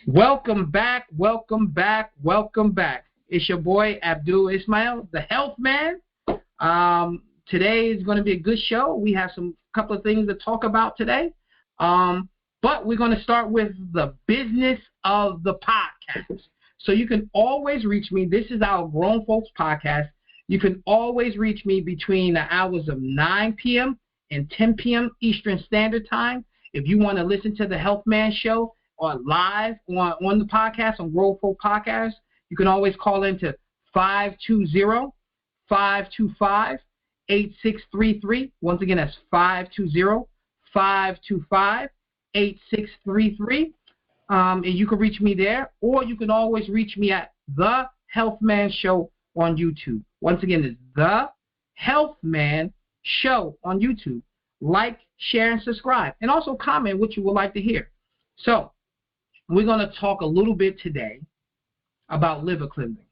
Welcome back, welcome back, welcome back. It's your boy Abdul Ismail, the Health Man. Today is going to be a good show. We have some couple of things to talk about today. But we're going to start with the business of the podcast. So you can always reach me. This is our Grown Folks podcast. You can always reach me between the hours of 9 p.m. and 10 p.m. Eastern Standard Time. If you want to listen to the Health Man Show or live on the podcast, on Grown Folk Podcast, you can always call in to 520-525-8633. Once again, that's 520-525-8633. And you can reach me there, or you can always reach me at The Health Man Show on YouTube. Once again, it's The Health Man Show on YouTube. Like, share, and subscribe. And also comment what you would like to hear. So, we're going to talk a little bit today about liver cleansing.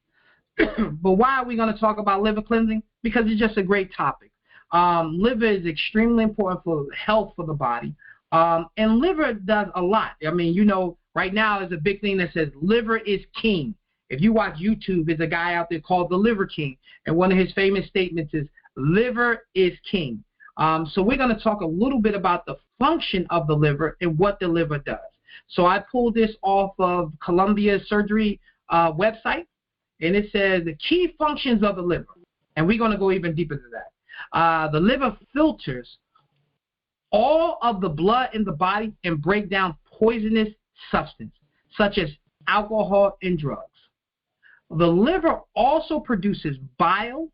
But why are we going to talk about liver cleansing? Because it's just a great topic. Liver is extremely important for health for the body. And liver does a lot. I mean, you know, right now there's a big thing that says liver is king. If you watch YouTube, there's a guy out there called the Liver King. And one of his famous statements is, liver is king. So we're going to talk a little bit about the function of the liver and what the liver does. So I pulled this off of Columbia Surgery website, and it says the key functions of the liver. And we're going to go even deeper than that. The liver filters all of the blood in the body and break down poisonous substances, such as alcohol and drugs. The liver also produces bile,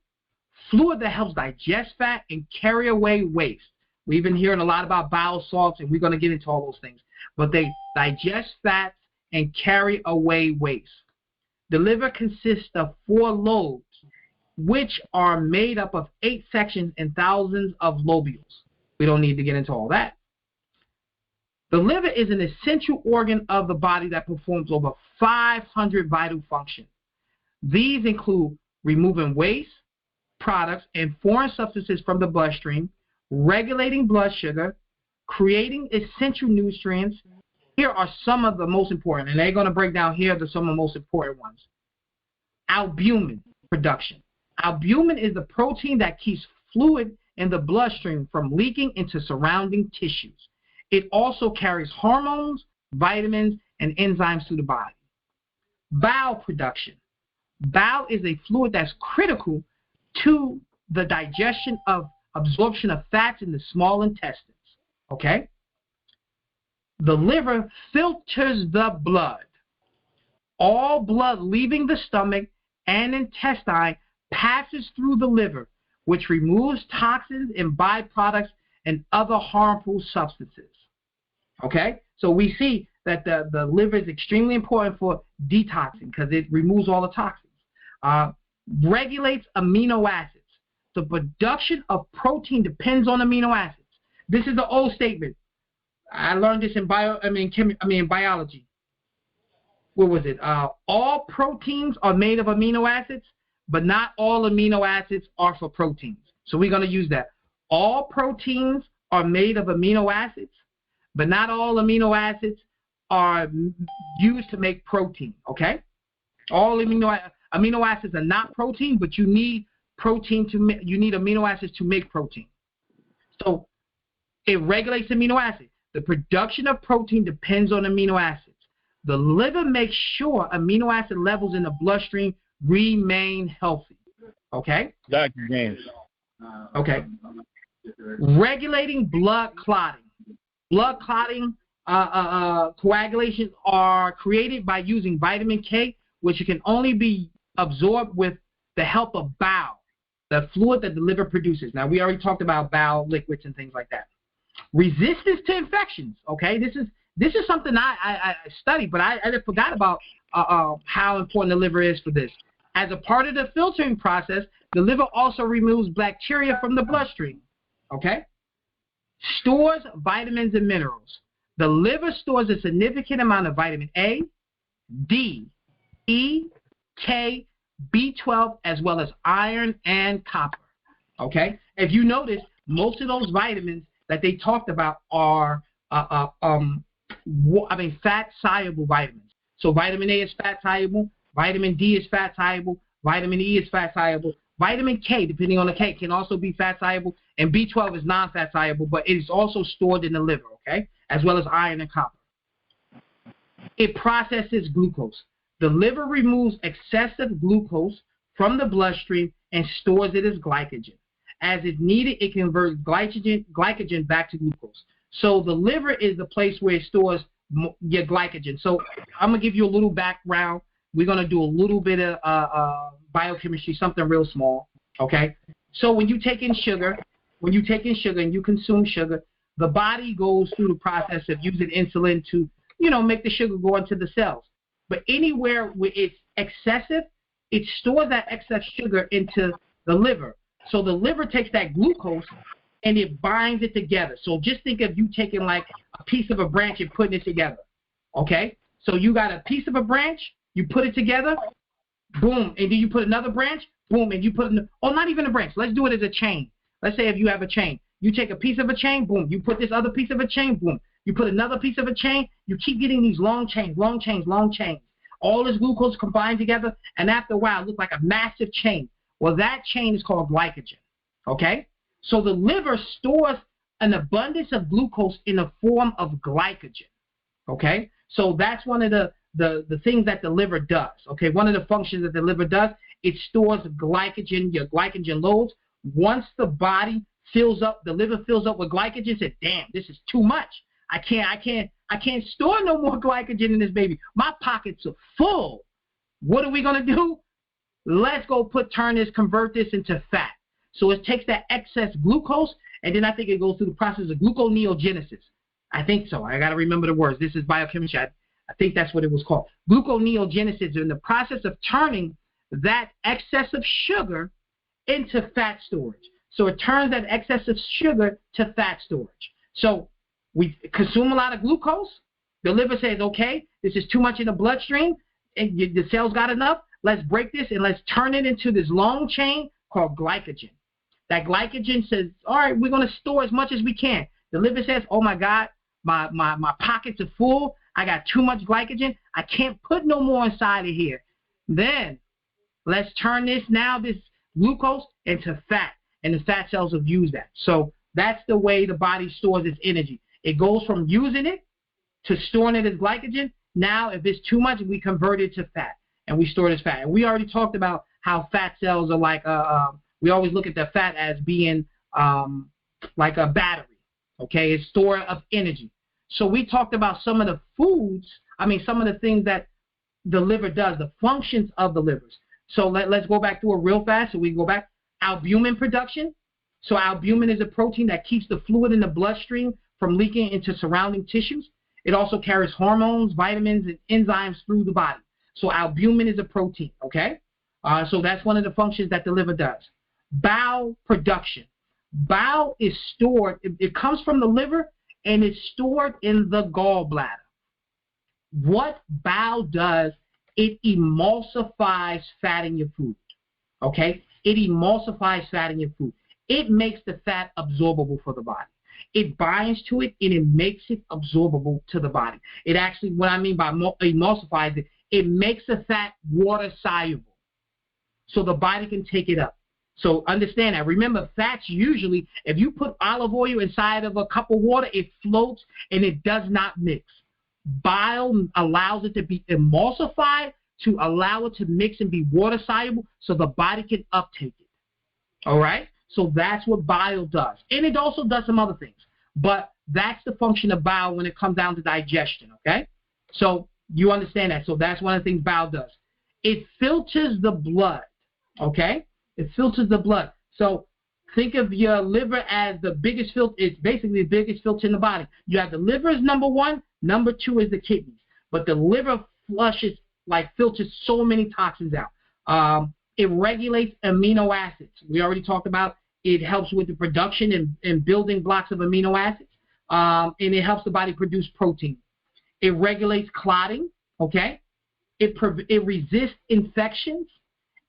fluid that helps digest fat and carry away waste. We've been hearing a lot about bile salts, and we're going to get into all those things. But they digest fats and carry away waste. The liver consists of 4 lobes, which are made up of 8 sections and thousands of lobules. We don't need to get into all that. The liver is an essential organ of the body that performs over 500 vital functions. These include removing waste products and foreign substances from the bloodstream, regulating blood sugar, creating essential nutrients. Here are some of the most important, and they're going to break down here some of the most important ones. Albumin production. Albumin is the protein that keeps fluid in the bloodstream from leaking into surrounding tissues. It also carries hormones, vitamins, and enzymes to the body. Bile production. Bile is a fluid that's critical to the digestion of absorption of fats in the small intestines. Okay? The liver filters the blood. All blood leaving the stomach and intestine passes through the liver, which removes toxins and byproducts and other harmful substances. Okay? So we see that the liver is extremely important for detoxing because it removes all the toxins. Regulates amino acids. The production of protein depends on amino acids. This is the old statement. I learned this in biology. What was it? All proteins are made of amino acids, but not all amino acids are for proteins. So we're going to use that. All proteins are made of amino acids, but not all amino acids are used to make protein. Okay? All amino acids are not protein, but you need amino acids to make protein. So it regulates amino acids. The production of protein depends on amino acids. The liver makes sure amino acid levels in the bloodstream remain healthy. Okay? Dr. James. Okay. Regulating blood clotting. Blood clotting coagulations are created by using vitamin K, which can only be absorbed with the help of bile, the fluid that the liver produces. Now, we already talked about bile liquids and things like that. Resistance to infections. Okay, this is something I studied, but I forgot about how important the liver is for this. As a part of the filtering process, the liver also removes bacteria from the bloodstream. Okay, stores vitamins and minerals. The liver stores a significant amount of vitamin A, D, E, K, B12, as well as iron and copper. Okay, if you notice, most of those vitamins that they talked about are fat-soluble vitamins. So vitamin A is fat soluble, vitamin D is fat soluble, vitamin E is fat soluble, vitamin K, depending on the K, can also be fat soluble, and B12 is non-fat soluble, but it is also stored in the liver, okay, as well as iron and copper. It processes glucose. The liver removes excessive glucose from the bloodstream and stores it as glycogen. As it's needed, it converts glycogen back to glucose. So the liver is the place where it stores your glycogen. So I'm going to give you a little background. We're going to do a little bit of biochemistry, something real small, okay? So when you take in sugar and you consume sugar, the body goes through the process of using insulin to, make the sugar go into the cells. But anywhere where it's excessive, it stores that excess sugar into the liver. So the liver takes that glucose and it binds it together. So just think of you taking like a piece of a branch and putting it together, okay? So you got a piece of a branch, you put it together, boom, and then you put another branch, boom, and you put not even a branch. Let's do it as a chain. Let's say if you have a chain. You take a piece of a chain, boom, you put this other piece of a chain, boom. You put another piece of a chain, you keep getting these long chains, long chains, long chains. All this glucose combined together, and after a while, it looks like a massive chain. Well, that chain is called glycogen, okay? So the liver stores an abundance of glucose in the form of glycogen, okay? So that's one of the things that the liver does, okay? One of the functions that the liver does, it stores glycogen, your glycogen loads. Once the body fills up, the liver fills up with glycogen, said, damn, this is too much. I can't store no more glycogen in this baby. My pockets are full. What are we going to do? Let's go convert this into fat. So it takes that excess glucose, and then I think it goes through the process of gluconeogenesis. I think so. I got to remember the words. This is biochemistry. I think that's what it was called. Gluconeogenesis, in the process of turning that excess of sugar into fat storage. So it turns that excess of sugar to fat storage. So we consume a lot of glucose. The liver says, okay, this is too much in the bloodstream, and the cells got enough. Let's break this and let's turn it into this long chain called glycogen. That glycogen says, all right, we're going to store as much as we can. The liver says, oh, my God, my pockets are full. I got too much glycogen. I can't put no more inside of here. Then let's turn this glucose into fat, and the fat cells will use that. So that's the way the body stores its energy. It goes from using it to storing it as glycogen. Now, if it's too much, we convert it to fat, and we store it as fat. And we already talked about how fat cells are like, we always look at the fat as being like a battery, okay? It's store of energy. So we talked about some of the some of the things that the liver does, the functions of the livers. So let's go back through it real fast. So we go back. Albumin production. So albumin is a protein that keeps the fluid in the bloodstream from leaking into surrounding tissues. It also carries hormones, vitamins, and enzymes through the body. So albumin is a protein, okay? So that's one of the functions that the liver does. Bile production. Bile is stored, it comes from the liver, and it's stored in the gallbladder. What bile does, it emulsifies fat in your food, okay? It emulsifies fat in your food. It makes the fat absorbable for the body. It binds to it, and it makes it absorbable to the body. It actually, what I mean by emulsifies it, it makes the fat water soluble so the body can take it up. So understand that. Remember, fats usually, if you put olive oil inside of a cup of water, it floats and it does not mix. Bile allows it to be emulsified to allow it to mix and be water soluble so the body can uptake it. All right? So that's what bile does. And it also does some other things. But that's the function of bile when it comes down to digestion, okay? So you understand that. So that's one of the things bile does. It filters the blood, okay? It filters the blood. So think of your liver as the biggest filter. It's basically the biggest filter in the body. You have the liver as number one. Number two is the kidneys. But the liver filters so many toxins out. It regulates amino acids. We already talked about it helps with the production and building blocks of amino acids. And it helps the body produce protein. It regulates clotting, okay? It resists infections.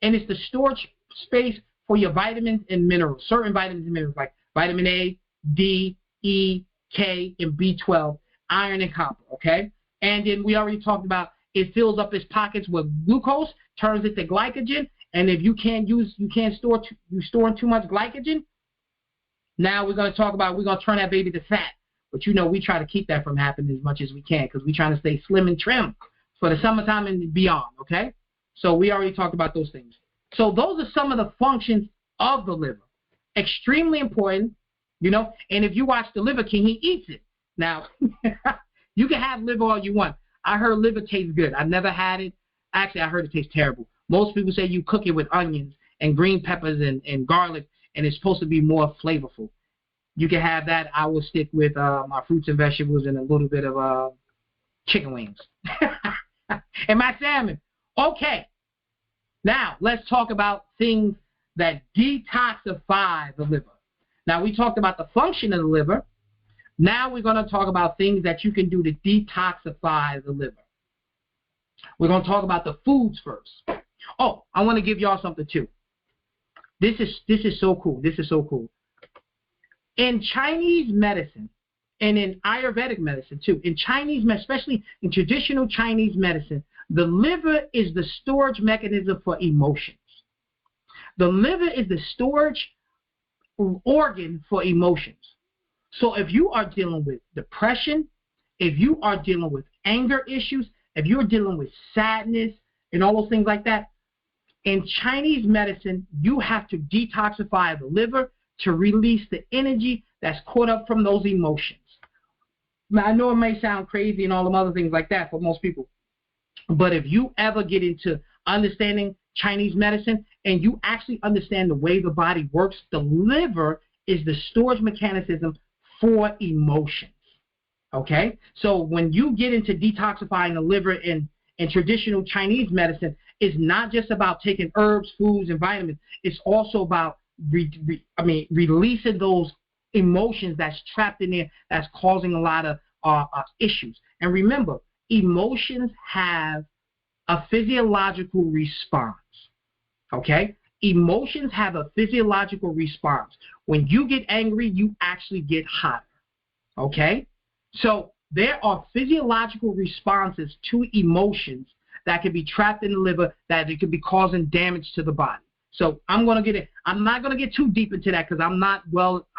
And it's the storage space for your vitamins and minerals, certain vitamins and minerals like vitamin A, D, E, K, and B12, iron and copper, okay? And then we already talked about it fills up its pockets with glucose, turns it to glycogen, and if you store too much glycogen, now we're going to turn that baby to fat. But we try to keep that from happening as much as we can because we're trying to stay slim and trim for the summertime and beyond, okay? So we already talked about those things. So those are some of the functions of the liver. Extremely important, and if you watch The Liver King, he eats it. Now, you can have liver all you want. I heard liver tastes good. I've never had it. Actually, I heard it tastes terrible. Most people say you cook it with onions and green peppers and garlic, and it's supposed to be more flavorful. You can have that. I will stick with my fruits and vegetables and a little bit of chicken wings. And my salmon. Okay. Now, let's talk about things that detoxify the liver. Now, we talked about the function of the liver. Now we're going to talk about things that you can do to detoxify the liver. We're going to talk about the foods first. Oh, I want to give y'all something too. This is so cool. This is so cool. In Chinese medicine and in Ayurvedic medicine too, especially in traditional Chinese medicine, the liver is the storage mechanism for emotions. The liver is the storage organ for emotions. So if you are dealing with depression, if you are dealing with anger issues, if you're dealing with sadness and all those things like that, in Chinese medicine, you have to detoxify the liver to release the energy that's caught up from those emotions. Now, I know it may sound crazy and all them other things like that for most people, but if you ever get into understanding Chinese medicine and you actually understand the way the body works, the liver is the storage mechanism for emotions. Okay? So when you get into detoxifying the liver in traditional Chinese medicine, it's not just about taking herbs, foods, and vitamins. It's also about releasing those emotions that's trapped in there that's causing a lot of issues. And remember, emotions have a physiological response. Okay? Emotions have a physiological response. When you get angry, you actually get hotter. Okay? So there are physiological responses to emotions that can be trapped in the liver, that it could be causing damage to the body. So I'm not going to get too deep into that because I'm not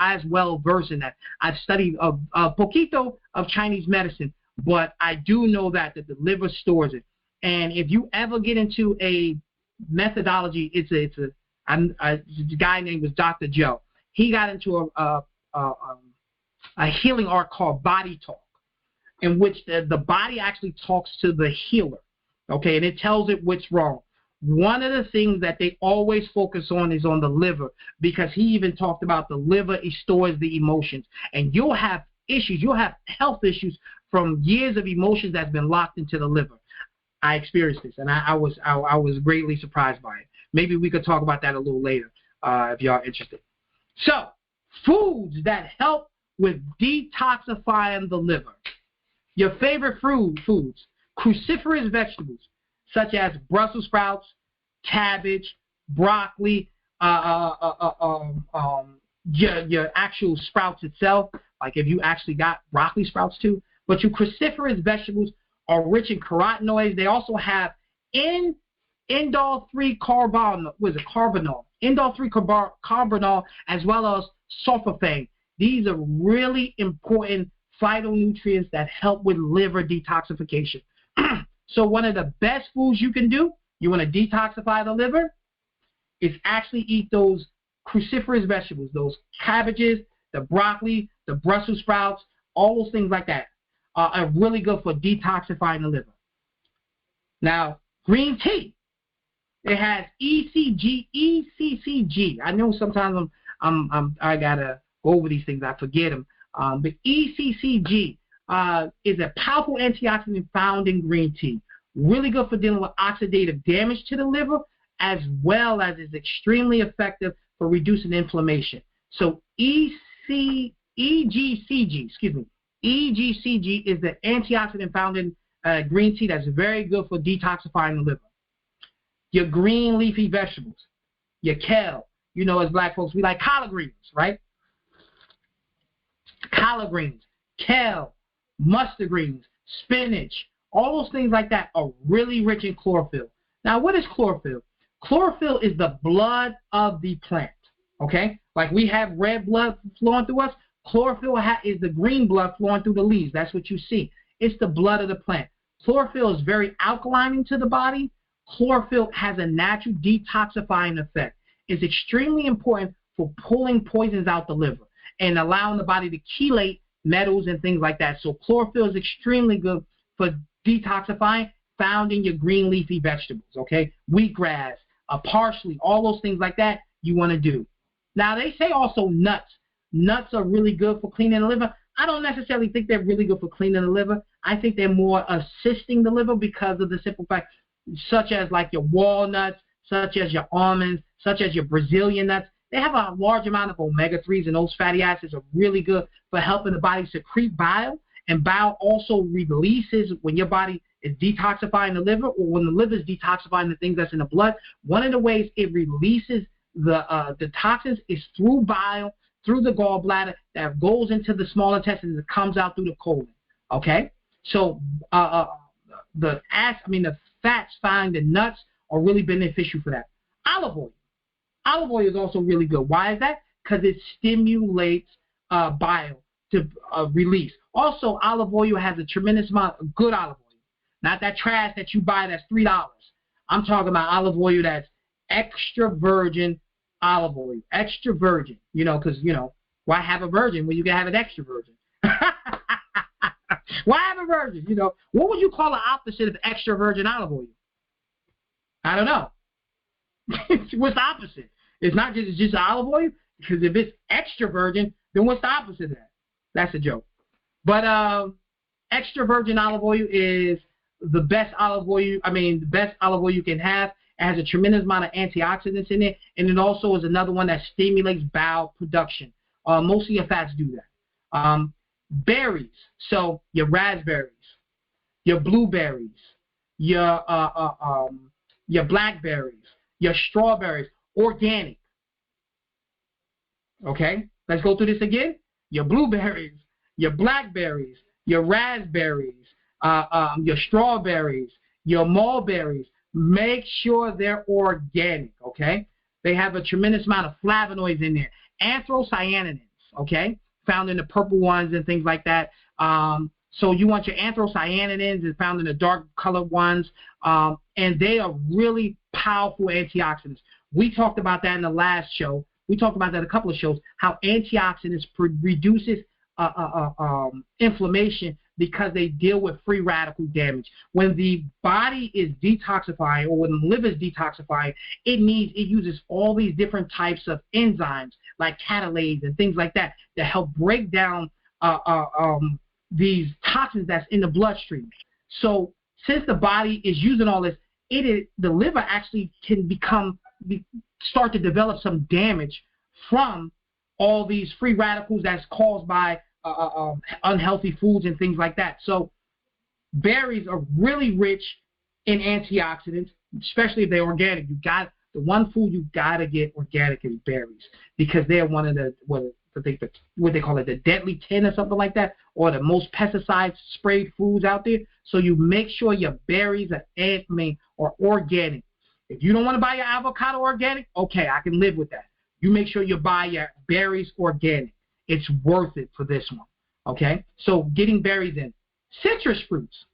as well versed in that. I've studied a poquito of Chinese medicine, but I do know that the liver stores it. And if you ever get into a methodology, it's a guy named was Dr. Joe. He got into a healing art called body talk, in which the body actually talks to the healer, okay, and it tells it what's wrong. One of the things that they always focus on is on the liver, because he even talked about the liver, it stores the emotions, and you'll have issues, you'll have health issues from years of emotions that's been locked into the liver. I experienced this, and I was greatly surprised by it. Maybe we could talk about that a little later if y'all are interested. So, foods that help with detoxifying the liver. Your favorite foods, cruciferous vegetables such as Brussels sprouts, cabbage, broccoli, your actual sprouts itself, like if you actually got broccoli sprouts too. But your cruciferous vegetables are rich in carotenoids. They also have indole-3 carbinol, indole-3 carbinol, as well as sulforaphane. These are really important phytonutrients that help with liver detoxification. So one of the best foods you can do, you want to detoxify the liver, is actually eat those cruciferous vegetables, those cabbages, the broccoli, the Brussels sprouts, all those things like that are really good for detoxifying the liver. Now, green tea. It has ECCG. I know sometimes I gotta go over these things. I forget them. But ECCG is a powerful antioxidant found in green tea. Really good for dealing with oxidative damage to the liver, as well as is extremely effective for reducing inflammation. So EGCG is the antioxidant found in green tea that's very good for detoxifying the liver. Your green leafy vegetables, your kale. You know, as black folks, we like collard greens, right? Collard greens, kale, mustard greens, spinach, All those things like that are really rich in chlorophyll. Now, what is chlorophyll? Chlorophyll is the blood of the plant, okay? Like we have red blood flowing through us, chlorophyll is the green blood flowing through the leaves. That's what you see. It's the blood of the plant. Chlorophyll is very alkalining to the body. Chlorophyll has a natural detoxifying effect. It's extremely important for pulling poisons out the liver and allowing the body to chelate metals and things like that. So chlorophyll is extremely good for detoxifying, found in your green leafy vegetables, okay? Wheatgrass, parsley, all those things like that you want to do. Now, they say also nuts. Nuts are really good for cleaning the liver. I don't necessarily think they're really good for cleaning the liver. I think they're more assisting the liver because of the simple fact, such as like your walnuts, such as your almonds, such as your Brazilian nuts. They have a large amount of omega-3s, and those fatty acids are really good for helping the body secrete bile. And bile also releases when your body is detoxifying the liver, or when the liver is detoxifying the things that's in the blood. One of the ways it releases the toxins is through bile, through the gallbladder, that goes into the small intestines and comes out through the colon. Okay, so the fats found in nuts are really beneficial for that. Olive oil. Olive oil is also really good. Why is that? Because it stimulates bile to release. Also, olive oil has a tremendous amount of good olive oil. Not that trash that you buy that's $3. I'm talking about olive oil that's extra virgin olive oil. Extra virgin. Because, why have a virgin when you can have an extra virgin? Why have a virgin? What would you call the opposite of extra virgin olive oil? I don't know. What's the opposite? It's not just olive oil, because if it's extra virgin, then what's the opposite of that? That's a joke. But extra virgin olive oil is the best olive oil. The best olive oil you can have. It has a tremendous amount of antioxidants in it, and it also is another one that stimulates bowel production. Most of your fats do that. Berries, so your raspberries, your blueberries, your blackberries, your strawberries, organic. Okay, let's go through this again. Your blueberries, your blackberries, your raspberries, your strawberries, your mulberries. Make sure they're organic, okay? They have a tremendous amount of flavonoids in there. Anthocyanins, okay? Found in the purple ones and things like that. So you want your anthocyanins is found in the dark colored ones. And they are really powerful antioxidants. We talked about that in the last show. We talked about that a couple of shows, how antioxidants reduces inflammation because they deal with free radical damage. When the body is detoxifying, or when the liver is detoxifying, it uses all these different types of enzymes like catalase and things like that to help break down these toxins that's in the bloodstream. So since the body is using all this, the liver actually can start to develop some damage from all these free radicals that's caused by unhealthy foods and things like that. So berries are really rich in antioxidants, especially if they're organic. The one food you gotta get organic is berries, because they're one of what they call it, the deadly 10 or something like that, or the most pesticide sprayed foods out there. So you make sure your berries are organic. If you don't want to buy your avocado organic, okay, I can live with that. You make sure you buy your berries organic. It's worth it for this one, okay? So getting berries in. Citrus fruits.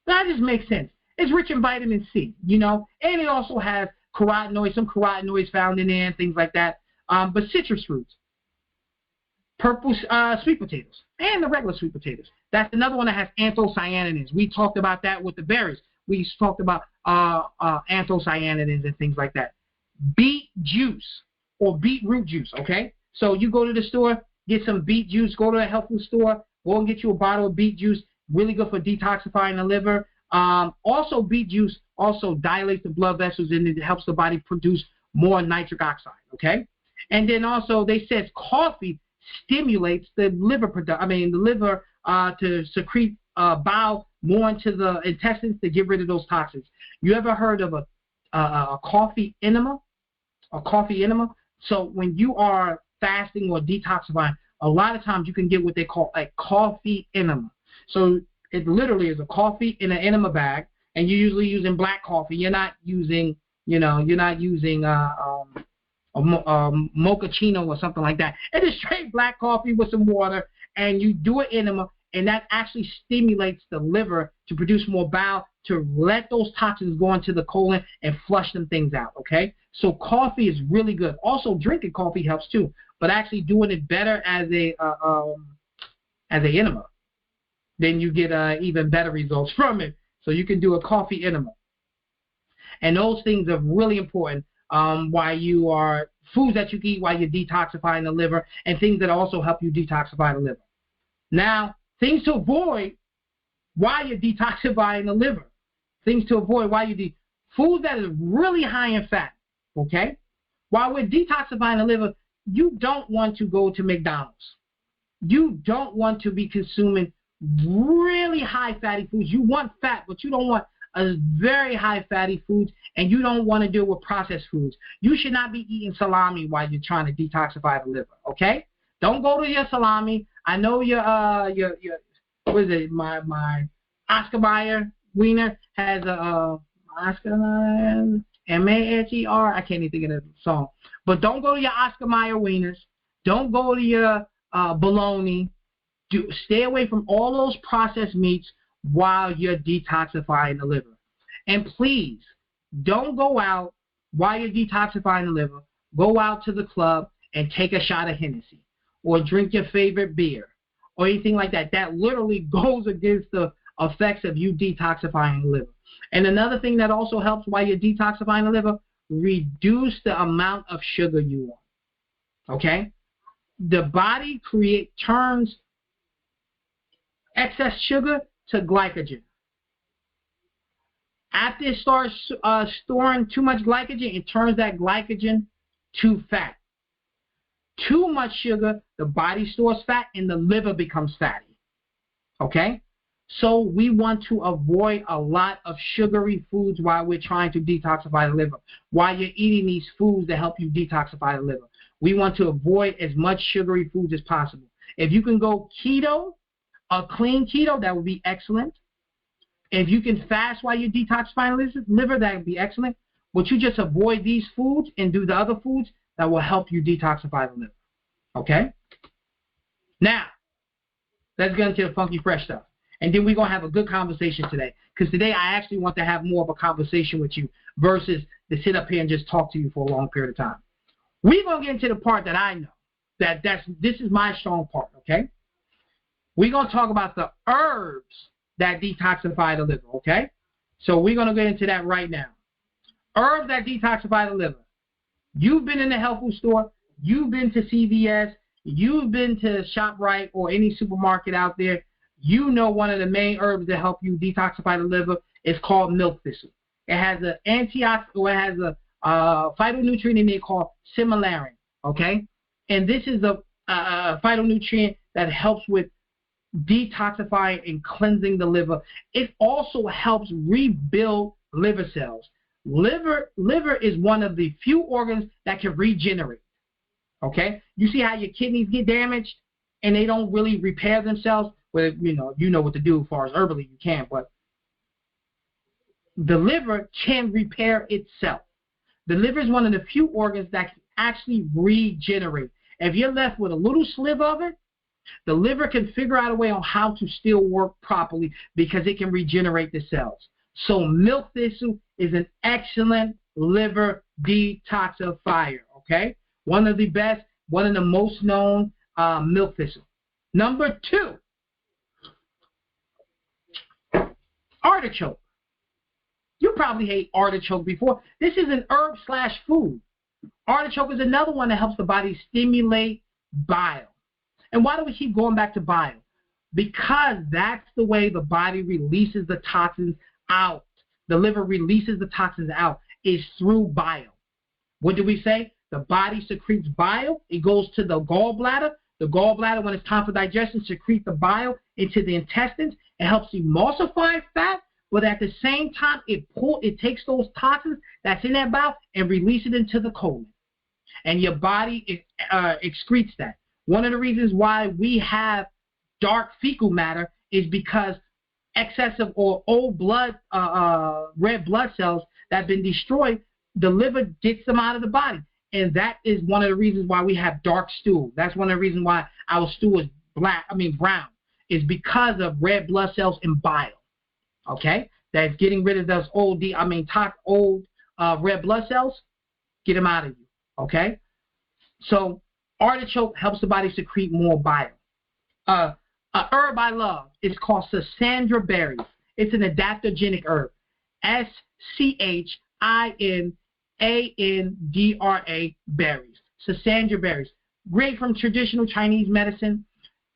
That just makes sense. It's rich in vitamin C, and it also has carotenoids, some carotenoids found in there and things like that. But citrus fruits. Purple sweet potatoes and the regular sweet potatoes. That's another one that has anthocyanins. We talked about that with the berries. We talked about anthocyanins and things like that. Beet juice or beetroot juice, okay? So you go to the store, get some beet juice, go to a health food store, go and get you a bottle of beet juice, really good for detoxifying the liver. Also, beet juice also dilates the blood vessels, and it helps the body produce more nitric oxide, okay? And then also they said coffee stimulates the liver to secrete bile more into the intestines to get rid of those toxins. You ever heard of a coffee enema? A coffee enema? So when you are fasting or detoxifying, a lot of times you can get what they call a coffee enema. So It literally is a coffee in an enema bag, and you're usually using black coffee. You're not using, a mochaccino or something like that. It is straight black coffee with some water, and you do an enema, and that actually stimulates the liver to produce more bile, to let those toxins go into the colon and flush them things out, okay? So coffee is really good. Also, drinking coffee helps too, but actually doing it better as a enema, then you get even better results from it. So you can do a coffee enema. And those things are really important while you are, foods that you can eat while you're detoxifying the liver, and things that also help you detoxify the liver. Now, things to avoid while you're detoxifying the liver. Things to avoid while you food that is really high in fat, okay? While we're detoxifying the liver, you don't want to go to McDonald's. You don't want to be consuming really high fatty foods. You want fat, but you don't want a very high fatty foods, and you don't want to deal with processed foods. You should not be eating salami while you're trying to detoxify the liver, okay? Don't go to your salami. I know your what is it? My Oscar Mayer wiener has a Oscar Mayer M-A-H-E-R. I can't even think of the song. But don't go to your Oscar Mayer wieners. Don't go to your bologna. Stay away from all those processed meats while you're detoxifying the liver. And please, don't go out while you're detoxifying the liver. Go out to the club and take a shot of Hennessy or drink your favorite beer or anything like that. That literally goes against the effects of you detoxifying the liver. And another thing that also helps while you're detoxifying the liver, reduce the amount of sugar you want. Okay? The body turns excess sugar to glycogen. After it starts storing too much glycogen, it turns that glycogen to fat. Too much sugar, the body stores fat, and the liver becomes fatty. Okay? So we want to avoid a lot of sugary foods while we're trying to detoxify the liver. While you're eating these foods that help you detoxify the liver, we want to avoid as much sugary foods as possible. If you can go keto, a clean keto, that would be excellent. If you can fast while you're detoxifying the liver, that would be excellent. But you just avoid these foods and do the other foods that will help you detoxify the liver. Okay? Now, let's get into the funky fresh stuff. And then we're going to have a good conversation today. Because today I actually want to have more of a conversation with you versus to sit up here and just talk to you for a long period of time. We're going to get into the part that I know. This is my strong part, okay? We're going to talk about the herbs that detoxify the liver, okay? So we're going to get into that right now. Herbs that detoxify the liver. You've been in the health food store. You've been to CVS. You've been to ShopRite or any supermarket out there. You know one of the main herbs that help you detoxify the liver is called milk thistle. It has an antioxidant, or it has a phytonutrient in it called similarin, okay? And this is a phytonutrient that helps with detoxifying and cleansing the liver. It also helps rebuild liver cells. Liver is one of the few organs that can regenerate, okay? You see how your kidneys get damaged and they don't really repair themselves? Well, you know what to do as far as herbally you can, but the liver can repair itself. The liver is one of the few organs that can actually regenerate. If you're left with a little sliver of it, the liver can figure out a way on how to still work properly because it can regenerate the cells. So milk thistle is an excellent liver detoxifier, okay? One of the best, one of the most known, milk thistle. Number 2, artichoke. You probably ate artichoke before. This is an herb/food. Artichoke is another one that helps the body stimulate bile. And why do we keep going back to bile? Because that's the way the body releases the toxins out. The liver releases the toxins out is through bile. What do we say? The body secretes bile. It goes to the gallbladder. The gallbladder, when it's time for digestion, secretes the bile into the intestines. It helps emulsify fat, but at the same time, it takes those toxins that's in that bile and releases it into the colon. And your body excretes that. One of the reasons why we have dark fecal matter is because excessive or old blood, red blood cells that have been destroyed, the liver gets them out of the body. And that is one of the reasons why we have dark stool. That's one of the reasons why our stool is brown, is because of red blood cells and bile. Okay? That's getting rid of those old red blood cells. Get them out of you. Okay? So artichoke helps the body secrete more bile. A herb I love is called Schisandra berries. It's an adaptogenic herb. Schisandra berries. Schisandra berries. Great from traditional Chinese medicine.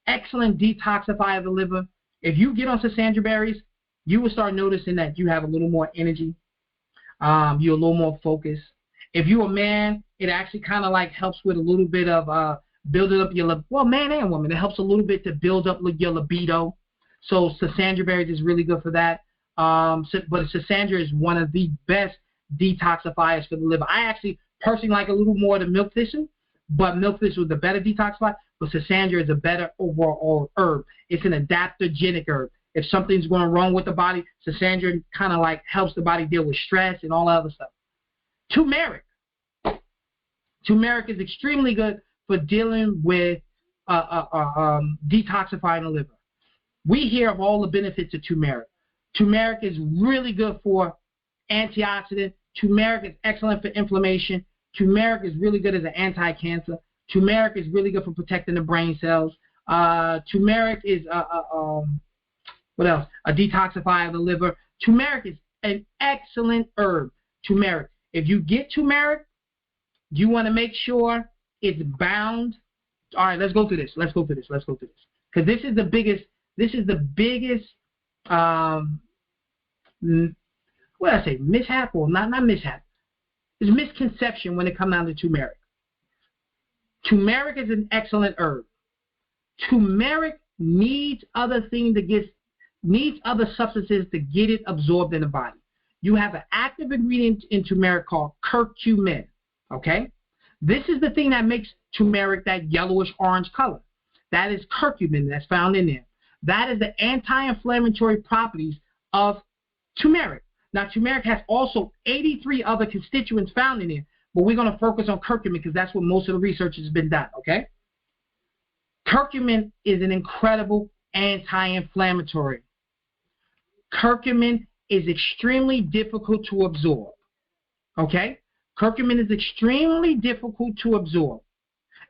Excellent detoxifier of the liver. If you get on Schisandra berries, you will start noticing that you have a little more energy. You're a little more focused. If you're a man, it actually kind of like helps with a little bit of building up your, well, man and woman. It helps a little bit to build up your libido. So Schisandra berries is really good for that. But Schisandra is one of the best detoxifiers for the liver. I actually personally like a little more than milk thistle, but milk thistle is the better detoxifier. But Schisandra is a better overall herb. It's an adaptogenic herb. If something's going wrong with the body, Schisandra kind of like helps the body deal with stress and all that other stuff. Turmeric. Turmeric is extremely good for dealing with detoxifying the liver. We hear of all the benefits of turmeric. Turmeric is really good for antioxidant. Turmeric is excellent for inflammation. Turmeric is really good as an anti-cancer. Turmeric is really good for protecting the brain cells. Turmeric is what else? A detoxifier of the liver. Turmeric is an excellent herb. Turmeric. If you get turmeric, you want to make sure it's bound. All right, let's go through this. Because this is the biggest. What did I say? Mishap or not mishap. It's misconception when it comes down to turmeric. Turmeric is an excellent herb. Turmeric needs other substances to get it absorbed in the body. You have an active ingredient in turmeric called curcumin. Okay? This is the thing that makes turmeric that yellowish orange color. That is curcumin that's found in there. That is the anti-inflammatory properties of turmeric. Now, turmeric has also 83 other constituents found in it, but we're going to focus on curcumin because that's what most of the research has been done, okay? Curcumin is an incredible anti-inflammatory. Curcumin is extremely difficult to absorb, okay? Curcumin is extremely difficult to absorb.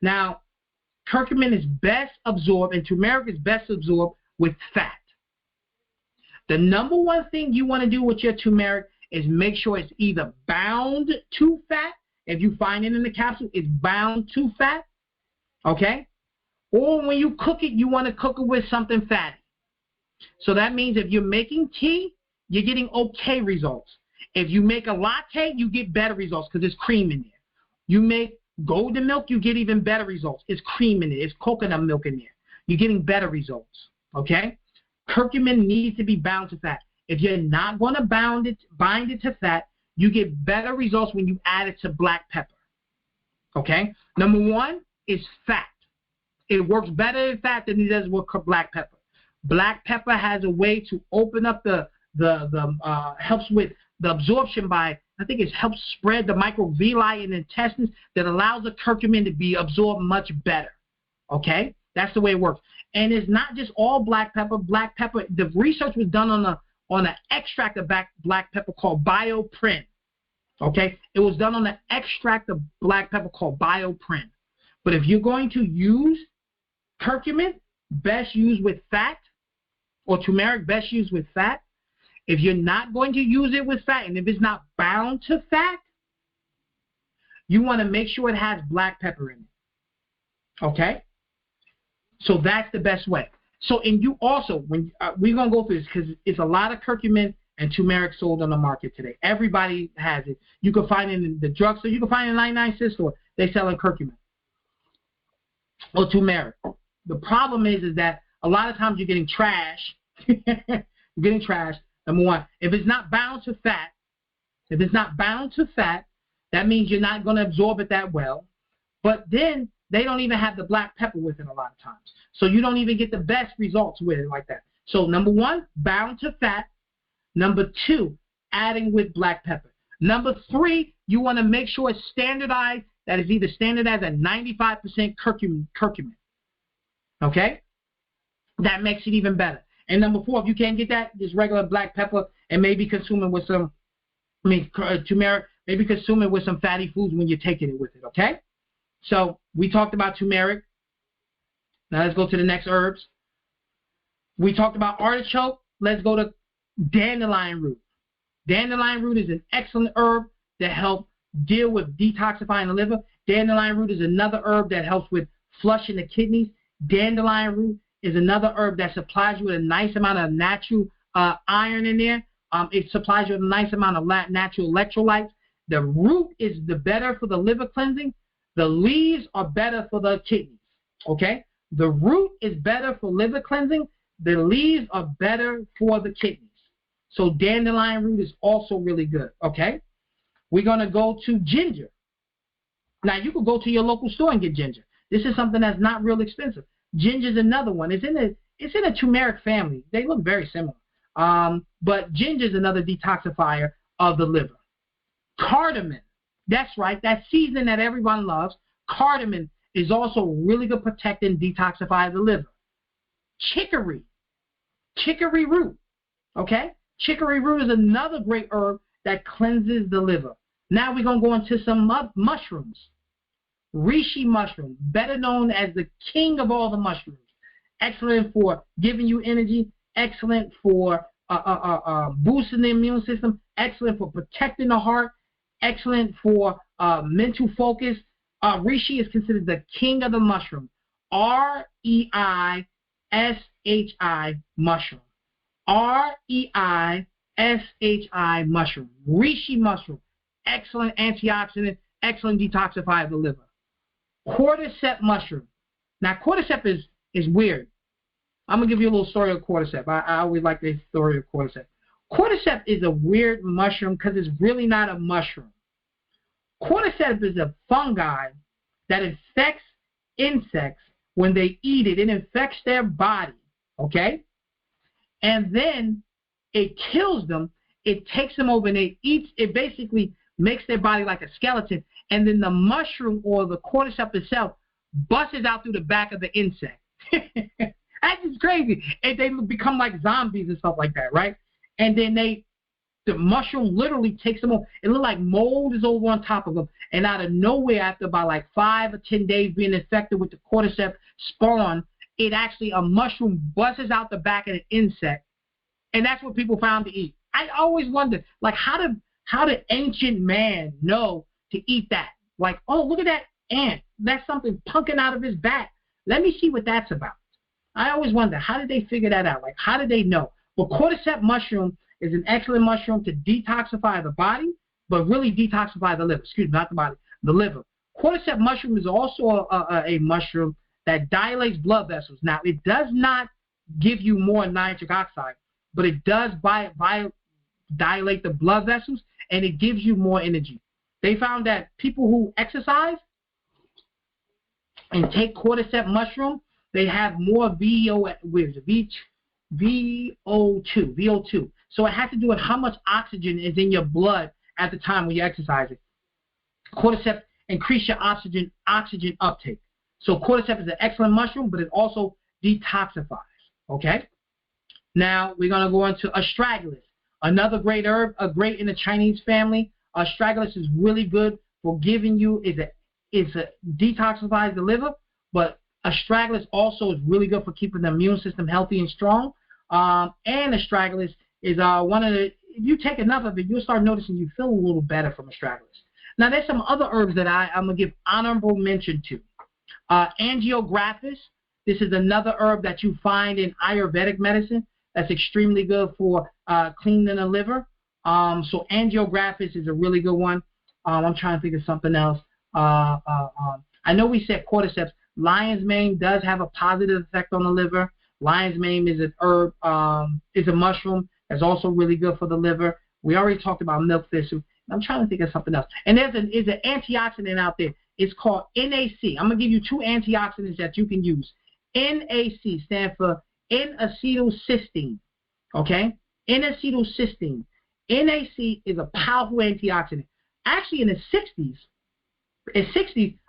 Now, curcumin is best absorbed, and turmeric is best absorbed with fat. The number one thing you want to do with your turmeric is make sure it's either bound to fat. If you find it in the capsule, it's bound to fat, okay? Or when you cook it, you want to cook it with something fatty. So that means if you're making tea, you're getting okay results. If you make a latte, you get better results because there's cream in there. You make golden milk, you get even better results. It's cream in it. It's coconut milk in there. You're getting better results, okay? Curcumin needs to be bound to fat. If you're not going to bind it to fat, you get better results when you add it to black pepper, okay? Number one is fat. It works better in fat than it does with black pepper. Black pepper has a way to open up helps with the absorption by, I think it helps spread the microvilli in the intestines that allows the curcumin to be absorbed much better, okay? That's the way it works. And it's not just all black pepper. Black pepper, the research was done on an extract of black pepper called Bioprin, okay? It was done on an extract of black pepper called Bioprin. But if you're going to use curcumin, best used with fat, or turmeric, best used with fat. If you're not going to use it with fat, and if it's not bound to fat, you want to make sure it has black pepper in it, okay? So that's the best way. So, and you also, when we're going to go through this because it's a lot of curcumin and turmeric sold on the market today. Everybody has it. You can find it in the drugstore. You can find it in 99 cent store. They sell in curcumin or turmeric. The problem is that a lot of times you're getting trash. You're getting trash. Number one, if it's not bound to fat, that means you're not going to absorb it that well. But then they don't even have the black pepper with it a lot of times. So you don't even get the best results with it like that. So number 1, bound to fat. Number 2, adding with black pepper. Number 3, you want to make sure it's standardized. That is either standardized at 95% curcumin. Okay? That makes it even better. And number 4, if you can't get that, just regular black pepper, and maybe consuming with some, turmeric, maybe consuming with some fatty foods when you're taking it with it, okay? So we talked about turmeric. Now let's go to the next herbs. We talked about artichoke. Let's go to dandelion root. Dandelion root is an excellent herb that helps deal with detoxifying the liver. Dandelion root is another herb that helps with flushing the kidneys. Dandelion root is another herb that supplies you with a nice amount of natural iron in there. It supplies you with a nice amount of natural electrolytes. The root is the better for the liver cleansing. The leaves are better for the kidneys. Okay? The root is better for liver cleansing. The leaves are better for the kidneys. So dandelion root is also really good. Okay? We're going to go to ginger. Now, you could go to your local store and get ginger. This is something that's not real expensive. Ginger is another one. It's in a turmeric family. They look very similar. But ginger is another detoxifier of the liver. Cardamom. That's right. That seasoning that everyone loves. Cardamom is also really good protecting, detoxify the liver. Chicory. Chicory root. Okay? Chicory root is another great herb that cleanses the liver. Now we're going to go into some mushrooms. Reishi mushroom, better known as the king of all the mushrooms. Excellent for giving you energy. Excellent for boosting the immune system. Excellent for protecting the heart. Excellent for mental focus. Reishi is considered the king of the mushroom. R-E-I-S-H-I mushroom. R-E-I-S-H-I mushroom. Reishi mushroom. Excellent antioxidant. Excellent detoxifier of the liver. Cordyceps mushroom. Now, cordyceps is weird. I'm going to give you a little story of cordyceps. I always like the story of cordyceps. Cordyceps is a weird mushroom because it's really not a mushroom. Cordyceps is a fungi that infects insects when they eat it. It infects their body, okay? And then it kills them. It takes them over and it eats. It basically makes their body like a skeleton. And then the mushroom or the cordyceps itself busts out through the back of the insect. That's just crazy. And they become like zombies and stuff like that, right? And then the mushroom literally takes them over. It looks like mold is over on top of them. And out of nowhere, after about like 5 or 10 days being infected with the cordyceps spawn, a mushroom busts out the back of the insect. And that's what people found to eat. I always wondered, like, how did ancient man know to eat that? Like, oh, look at that ant. That's something punking out of his back. Let me see what that's about. I always wonder, how did they figure that out? Like, how did they know? Well, cordyceps mushroom is an excellent mushroom to detoxify the body, but really detoxify the liver. Excuse me, not the body, the liver. Cordyceps mushroom is also a mushroom that dilates blood vessels. Now, it does not give you more nitric oxide, but it does dilate the blood vessels, and it gives you more energy. They found that people who exercise and take cordyceps mushroom, they have more VO2. So it has to do with how much oxygen is in your blood at the time when you're exercising. Cordyceps increase your oxygen uptake. So cordyceps is an excellent mushroom, but it also detoxifies. Okay? Now we're going to go into astragalus. Another great herb, great in the Chinese family. Astragalus is really good for giving you, detoxifies the liver, but astragalus also is really good for keeping the immune system healthy and strong. And astragalus is if you take enough of it, you'll start noticing you feel a little better from astragalus. Now, there's some other herbs that I'm going to give honorable mention to. Angiographis. This is another herb that you find in Ayurvedic medicine that's extremely good for cleaning the liver. So angiographis is a really good one. I'm trying to think of something else. I know we said cordyceps. Lion's mane does have a positive effect on the liver. Lion's mane is an herb, is a mushroom that's also really good for the liver. We already talked about milk thistle. I'm trying to think of something else. And there's an antioxidant out there. It's called NAC. I'm going to give you 2 antioxidants that you can use. NAC stands for N-acetylcysteine. Okay? N-acetylcysteine. NAC is a powerful antioxidant. Actually, in the 60s,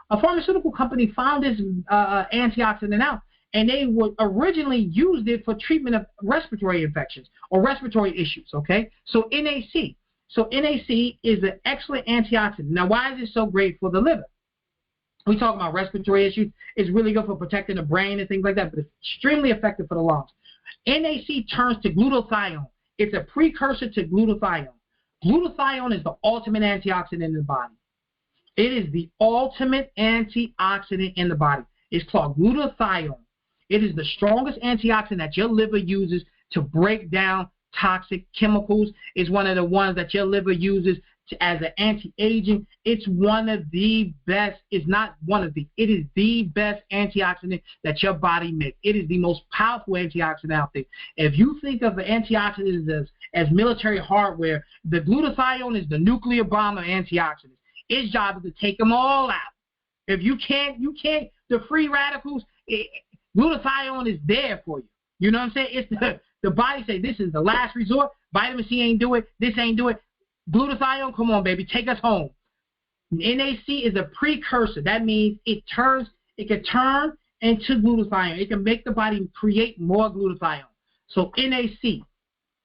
a pharmaceutical company found this antioxidant out, and they would originally used it for treatment of respiratory infections or respiratory issues. Okay? So NAC. So NAC is an excellent antioxidant. Now, why is it so great for the liver? We talk about respiratory issues. It's really good for protecting the brain and things like that, but it's extremely effective for the lungs. NAC turns to glutathione. It's a precursor to glutathione. Glutathione is the ultimate antioxidant in the body. It is the ultimate antioxidant in the body. It's called glutathione. It is the strongest antioxidant that your liver uses to break down toxic chemicals. It's one of the ones that your liver uses as an anti-aging. It's one of the best. It's not one of the. It is the best antioxidant that your body makes. It is the most powerful antioxidant out there. If you think of the antioxidants as military hardware, the glutathione is the nuclear bomb of antioxidants. Its job is to take them all out. If you can't. The free radicals. Glutathione is there for you. You know what I'm saying? It's the body say this is the last resort. Vitamin C ain't do it. This ain't do it. Glutathione, come on, baby, take us home. NAC is a precursor. That means it can turn into glutathione. It can make the body create more glutathione. So NAC,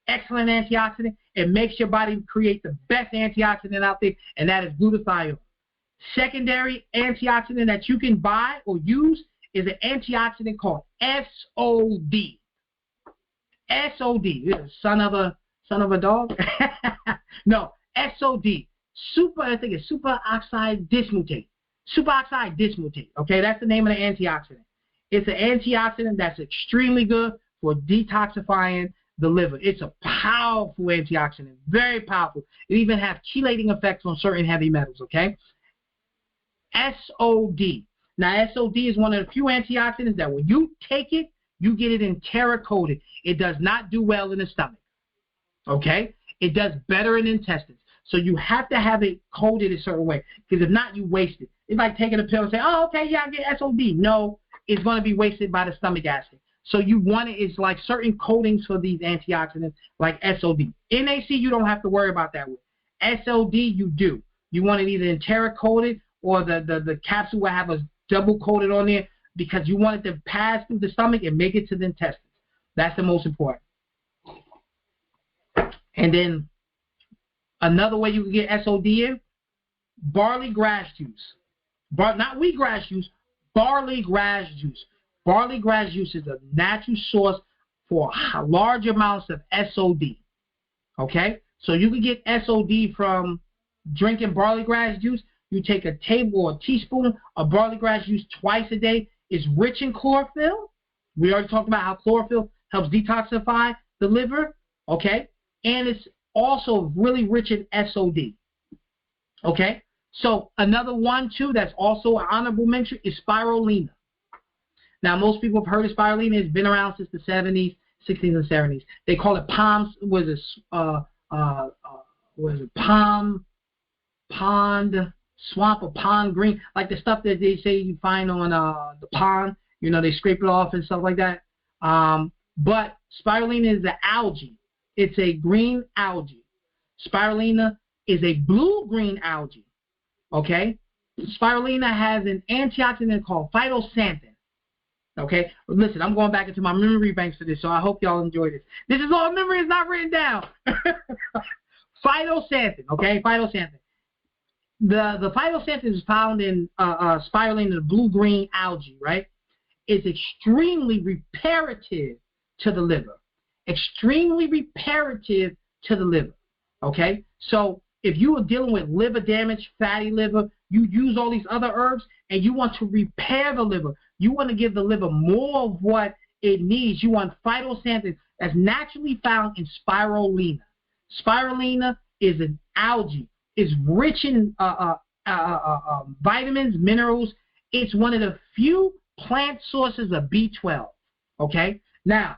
excellent antioxidant. It makes your body create the best antioxidant out there, and that is glutathione. Secondary antioxidant that you can buy or use is an antioxidant called SOD. SOD, son of a dog? No, SOD. I think it's superoxide dismutate. Superoxide dismutate. Okay, that's the name of the antioxidant. It's an antioxidant that's extremely good for detoxifying the liver. It's a powerful antioxidant, very powerful. It even has chelating effects on certain heavy metals. Okay. SOD. Now, SOD is one of the few antioxidants that when you take it, you get it enteric-coated. It does not do well in the stomach. Okay? It does better in the intestines. So you have to have it coated a certain way, because if not, you waste it. It's like taking a pill and saying, oh, okay, yeah, I get SOD. No, it's going to be wasted by the stomach acid. So you want it, it's like certain coatings for these antioxidants, like SOD. NAC, you don't have to worry about that with. SOD, you do. You want it either enteric-coated or the capsule will have a double coated on there, because you want it to pass through the stomach and make it to the intestines. That's the most important. And then another way you can get SOD in, barley grass juice. Not wheatgrass juice, barley grass juice. Barley grass juice is a natural source for large amounts of SOD. Okay? So you can get SOD from drinking barley grass juice. You take a table or a teaspoon of barley grass juice twice a day. It's rich in chlorophyll. We already talked about how chlorophyll helps detoxify the liver. Okay? And it's also really rich in SOD. Okay? So another one, too, that's also an honorable mention is spirulina. Now, most people have heard of spirulina. It's been around since the 70s, 60s, and 70s. They call it swamp or pond green, like the stuff that they say you find on the pond. You know, they scrape it off and stuff like that. But spirulina is an algae. It's a green algae. Spirulina is a blue-green algae. Okay? Spirulina has an antioxidant called phytoxanthin. Okay? Listen, I'm going back into my memory banks for this, so I hope y'all enjoy this. This is all memory, it's not written down. Phytoxanthin, okay? Phytoxanthin. The phytoxanthin is found in spirulina, the blue-green algae, right? It's extremely reparative to the liver. Extremely reparative to the liver, okay? So if you are dealing with liver damage, fatty liver, you use all these other herbs, and you want to repair the liver. You want to give the liver more of what it needs. You want phytoxanthin that's naturally found in spirulina. Spirulina is an algae. It's rich in vitamins, minerals. It's one of the few plant sources of B12, okay? Now,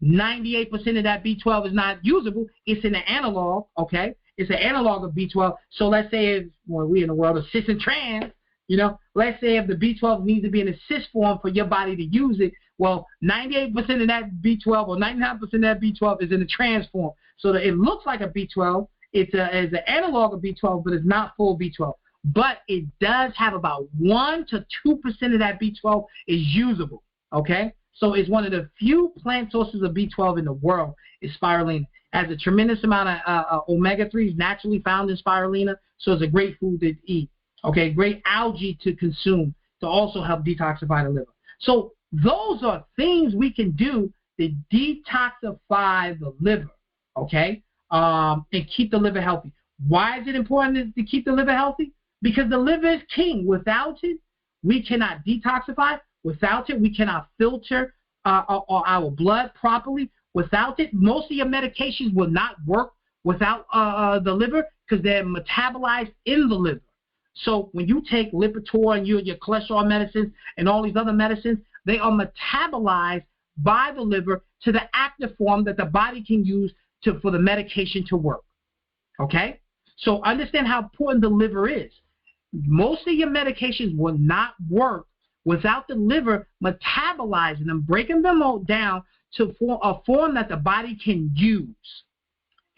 98% of that B12 is not usable. It's in an analog, okay? It's an analog of B12. So let's say we're in the world of cis and trans, you know, let's say if the B12 needs to be in a cis form for your body to use it, Well, 98% of that B12 or 99% of that B12 is in the trans form. So that it looks like a B12. It's an analog of B12, but it's not full B12. But it does have about 1 to 2% of that B12 is usable, okay? So it's one of the few plant sources of B12 in the world is spirulina. It has a tremendous amount of omega-3s naturally found in spirulina, so it's a great food to eat, okay? Great algae to consume to also help detoxify the liver. So those are things we can do to detoxify the liver, okay, and keep the liver healthy. Why is it important to keep the liver healthy? Because the liver is king. Without it, we cannot detoxify. Without it, we cannot filter our blood properly. Without it, most of your medications will not work without the liver because they're metabolized in the liver. So when you take Lipitor and your cholesterol medicines and all these other medicines, they are metabolized by the liver to the active form that the body can use for the medication to work. Okay? So understand how important the liver is. Most of your medications will not work without the liver metabolizing them, breaking them all down to form a form that the body can use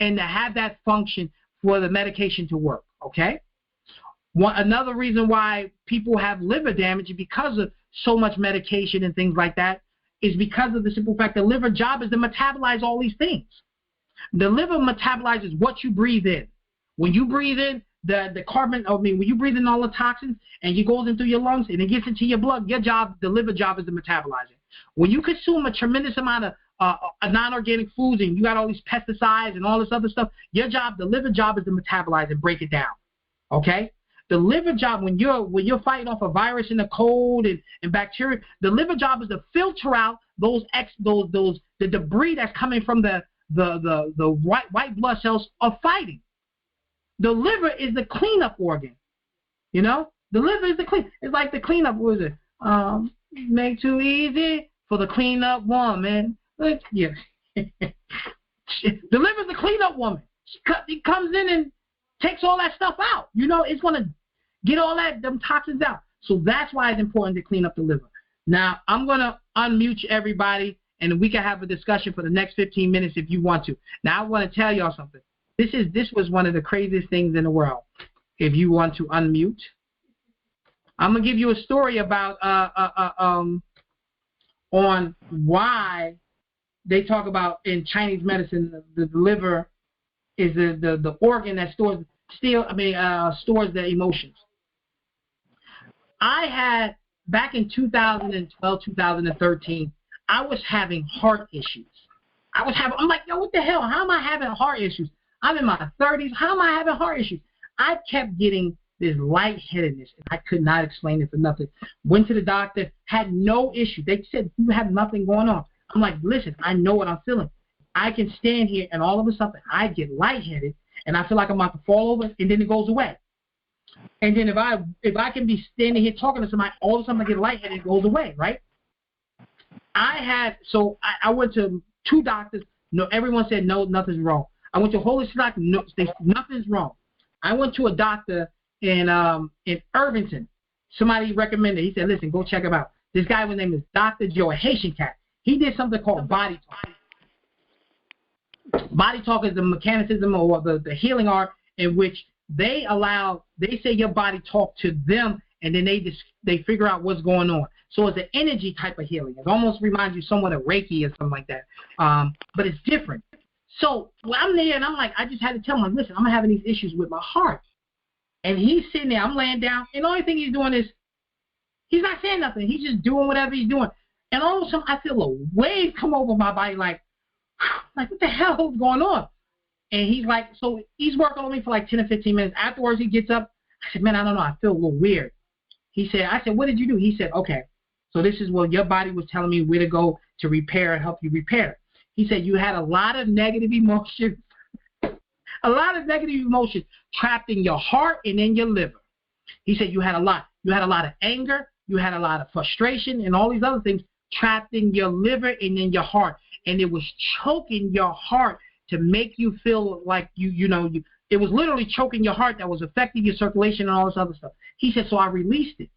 and to have that function for the medication to work. Okay? Another reason why people have liver damage because of so much medication and things like that is because of the simple fact the liver job is to metabolize all these things. The liver metabolizes what you breathe in. When you breathe in the carbon, when you breathe in all the toxins and it goes into your lungs and it gets into your blood, the liver job is to metabolize it. When you consume a tremendous amount of non-organic foods and you got all these pesticides and all this other stuff, the liver job is to metabolize and break it down. Okay? The liver job, when you're fighting off a virus and a cold and bacteria, the liver job is to filter out the debris that's coming from the white blood cells of fighting. The liver is the cleanup organ. You know? The liver is it's like the cleanup, what is it? Make too easy for the cleanup woman. Yeah. The liver is the cleanup woman. It comes in and takes all that stuff out. You know, it's going to get all them toxins out. So that's why it's important to clean up the liver. Now, I'm going to unmute everybody, and we can have a discussion for the next 15 minutes if you want to. Now, I want to tell y'all something. This was one of the craziest things in the world. If you want to unmute, I'm going to give you a story about on why they talk about in Chinese medicine the liver is the organ that stores the emotions. I had, back in 2012, 2013, I was having heart issues. I'm like, yo, what the hell? How am I having heart issues? I'm in my 30s. How am I having heart issues? I kept getting this lightheadedness, and I could not explain it for nothing. Went to the doctor, had no issue. They said, you have nothing going on. I'm like, listen, I know what I'm feeling. I can stand here, and all of a sudden, I get lightheaded, and I feel like I'm about to fall over, and then it goes away. And then if I can be standing here talking to somebody, all of a sudden I get lightheaded, it goes away, right? I went to 2 doctors. No, everyone said no, nothing's wrong. I went to a holistic doctor. No, nothing's wrong. I went to a doctor in Irvington. Somebody recommended. He said, listen, go check him out. This guy, his name is Dr. Joe, a Haitian cat. He did something called Body Talk. Body Talk is the mechanicism or the healing art in which they say your body talk to them, and then they figure out what's going on. So it's an energy type of healing. It almost reminds you somewhat of Reiki or something like that. But it's different. So I'm there, and I'm like, I just had to tell him, listen, I'm having these issues with my heart. And he's sitting there, I'm laying down, and the only thing he's doing is, he's not saying nothing. He's just doing whatever he's doing. And all of a sudden, I feel a wave come over my body, like what the hell is going on? And he's like, so he's working on me for like 10 or 15 minutes. Afterwards, he gets up. I said, man, I don't know. I feel a little weird. I said, what did you do? He said, okay, so this is what your body was telling me where to go to repair and help you repair. He said, you had a lot of negative emotions, trapped in your heart and in your liver. He said you had a lot. You had a lot of anger. You had a lot of frustration and all these other things trapped in your liver and in your heart. And it was choking your heart to make you feel like it was literally choking your heart that was affecting your circulation and all this other stuff. He said, so I released it.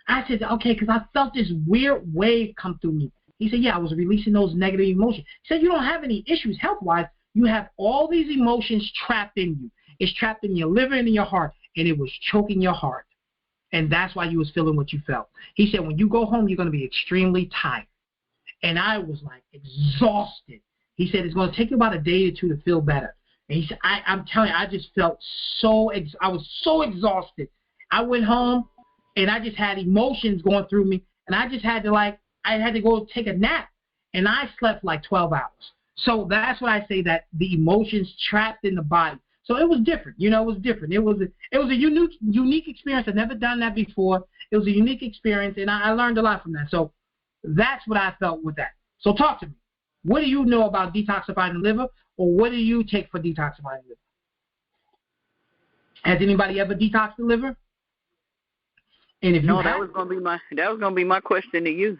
I said, okay, because I felt this weird wave come through me. He said, yeah, I was releasing those negative emotions. He said, you don't have any issues health-wise. You have all these emotions trapped in you. It's trapped in your liver and in your heart, and it was choking your heart. And that's why you was feeling what you felt. He said, when you go home, you're going to be extremely tired. And I was like exhausted. He said, it's going to take you about a day or two to feel better. And he said, I'm telling you, I just felt I was so exhausted. I went home, and I just had emotions going through me, and I just had to I had to go take a nap, and I slept like 12 hours. So that's why I say that the emotions trapped in the body. So it was different, it was different. It was a unique experience. I've never done that before. It was a unique experience, and I learned a lot from that. So that's what I felt with that. So talk to me. What do you know about detoxifying the liver, or what do you take for detoxifying the liver? Has anybody ever detoxed the liver? And if that was gonna be my question to you.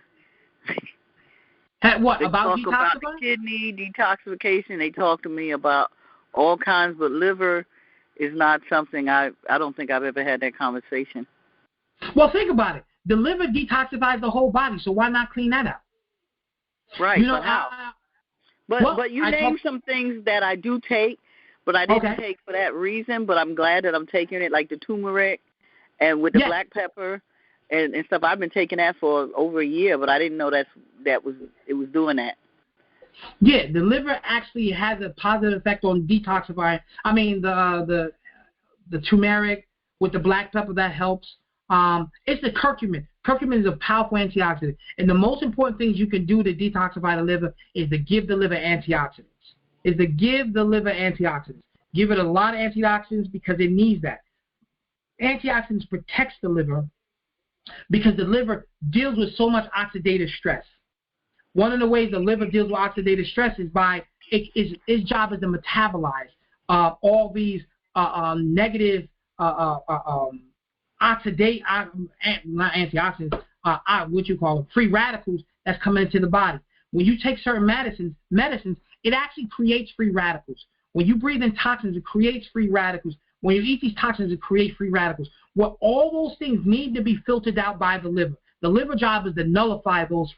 What they about talk detoxifying? About the kidney detoxification. They talk to me about all kinds, but liver is not something I don't think I've ever had that conversation. Well, think about it. The liver detoxifies the whole body, so why not clean that out? Right, but how? But you named some things that I do take, but I didn't take for that reason, but I'm glad that I'm taking it, like the turmeric and with the black pepper and stuff. I've been taking that for over a year, but I didn't know it was doing that. Yeah, the liver actually has a positive effect on detoxifying. I mean, the turmeric with the black pepper, that helps. It's the curcumin. Curcumin is a powerful antioxidant. And the most important things you can do to detoxify the liver is to give the liver antioxidants. Give it a lot of antioxidants because it needs that. Antioxidants protects the liver because the liver deals with so much oxidative stress. One of the ways the liver deals with oxidative stress is by its job is to metabolize all these negative free radicals that's coming into the body. When you take certain medicines, it actually creates free radicals. When you breathe in toxins, it creates free radicals. When you eat these toxins, it creates free radicals. Well, all those things need to be filtered out by the liver. The liver job is to nullify those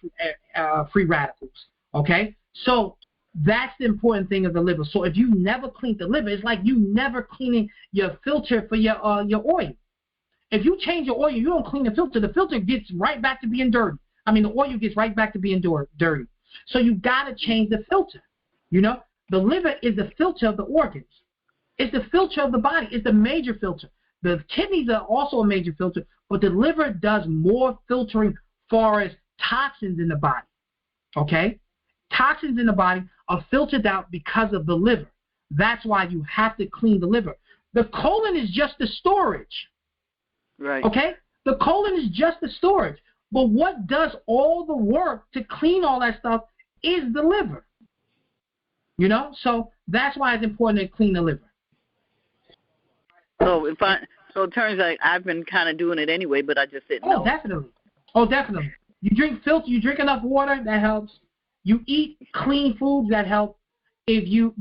free radicals, okay? So that's the important thing of the liver. So if you never clean the liver, it's like you never cleaning your filter for your oil. If you change your oil, you don't clean the filter gets right back to being dirty. I mean, the oil gets right back to being dirty. So you got to change the filter. The liver is the filter of the organs. It's the filter of the body. It's the major filter. The kidneys are also a major filter, but the liver does more filtering far as toxins in the body, okay? Toxins in the body are filtered out because of the liver. That's why you have to clean the liver. The colon is just the storage, right? Okay? The colon is just the storage. But what does all the work to clean all that stuff is the liver. So that's why it's important to clean the liver. So it turns out I've been kind of doing it anyway, but I just didn't know. Oh, definitely. You drink enough water, that helps. You eat clean foods, that help. If you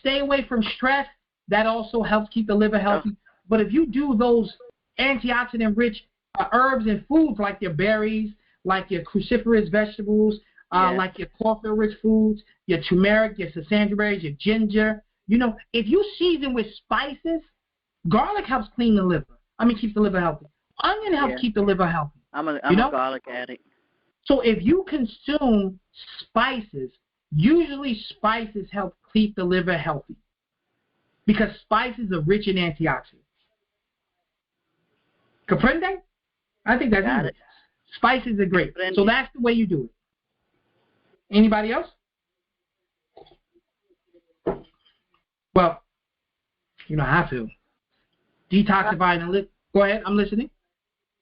stay away from stress, that also helps keep the liver healthy. But if you do those antioxidant-rich herbs and foods like your berries, like your cruciferous vegetables, like your chlorophyll-rich foods, your turmeric, your sesame berries, your ginger, if you season with spices, garlic helps clean the liver. Keeps the liver healthy. Onion helps keep the liver healthy. I'm a garlic addict. So if you consume spices, usually spices help keep the liver healthy because spices are rich in antioxidants. Comprende? I think that's it. Spices are great. So that's the way you do it. Anybody else? Well, I feel. Detoxifying the liver. Go ahead, I'm listening.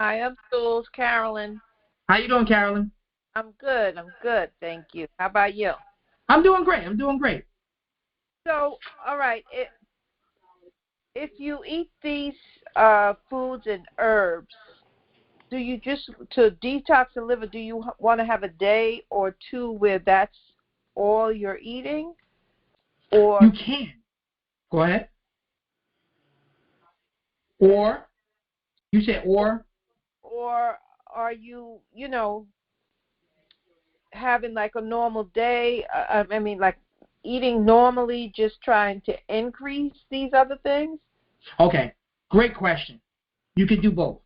Hi, I'm Jules, Carolyn. How you doing, Carolyn? I'm good, thank you. How about you? I'm doing great. So, all right, if you eat these foods and herbs, do you to detox the liver, do you want to have a day or two where that's all you're eating? Or you can. Go ahead. Or, you said or? Or are you, having like a normal day? I mean, like eating normally, just trying to increase these other things? Okay, great question. You can do both.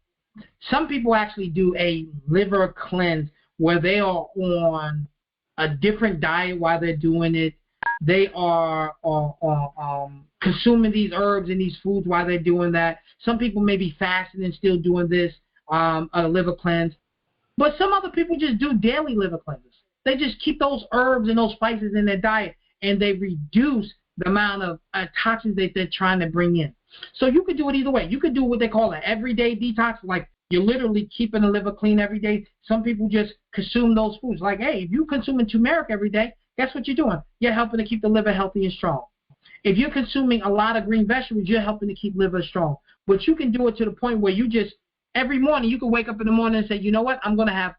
Some people actually do a liver cleanse where they are on a different diet while they're doing it. They are consuming these herbs and these foods while they're doing that. Some people may be fasting and still doing this, a liver cleanse. But some other people just do daily liver cleanses. They just keep those herbs and those spices in their diet, and they reduce the amount of toxins that they're trying to bring in. So you could do it either way. You could do what they call an everyday detox, like you're literally keeping the liver clean every day. Some people just consume those foods. Like, hey, if you're consuming turmeric every day, guess what you're doing? You're helping to keep the liver healthy and strong. If you're consuming a lot of green vegetables, you're helping to keep liver strong. But you can do it to the point where you just, every morning, you can wake up in the morning and say, you know what, I'm going to have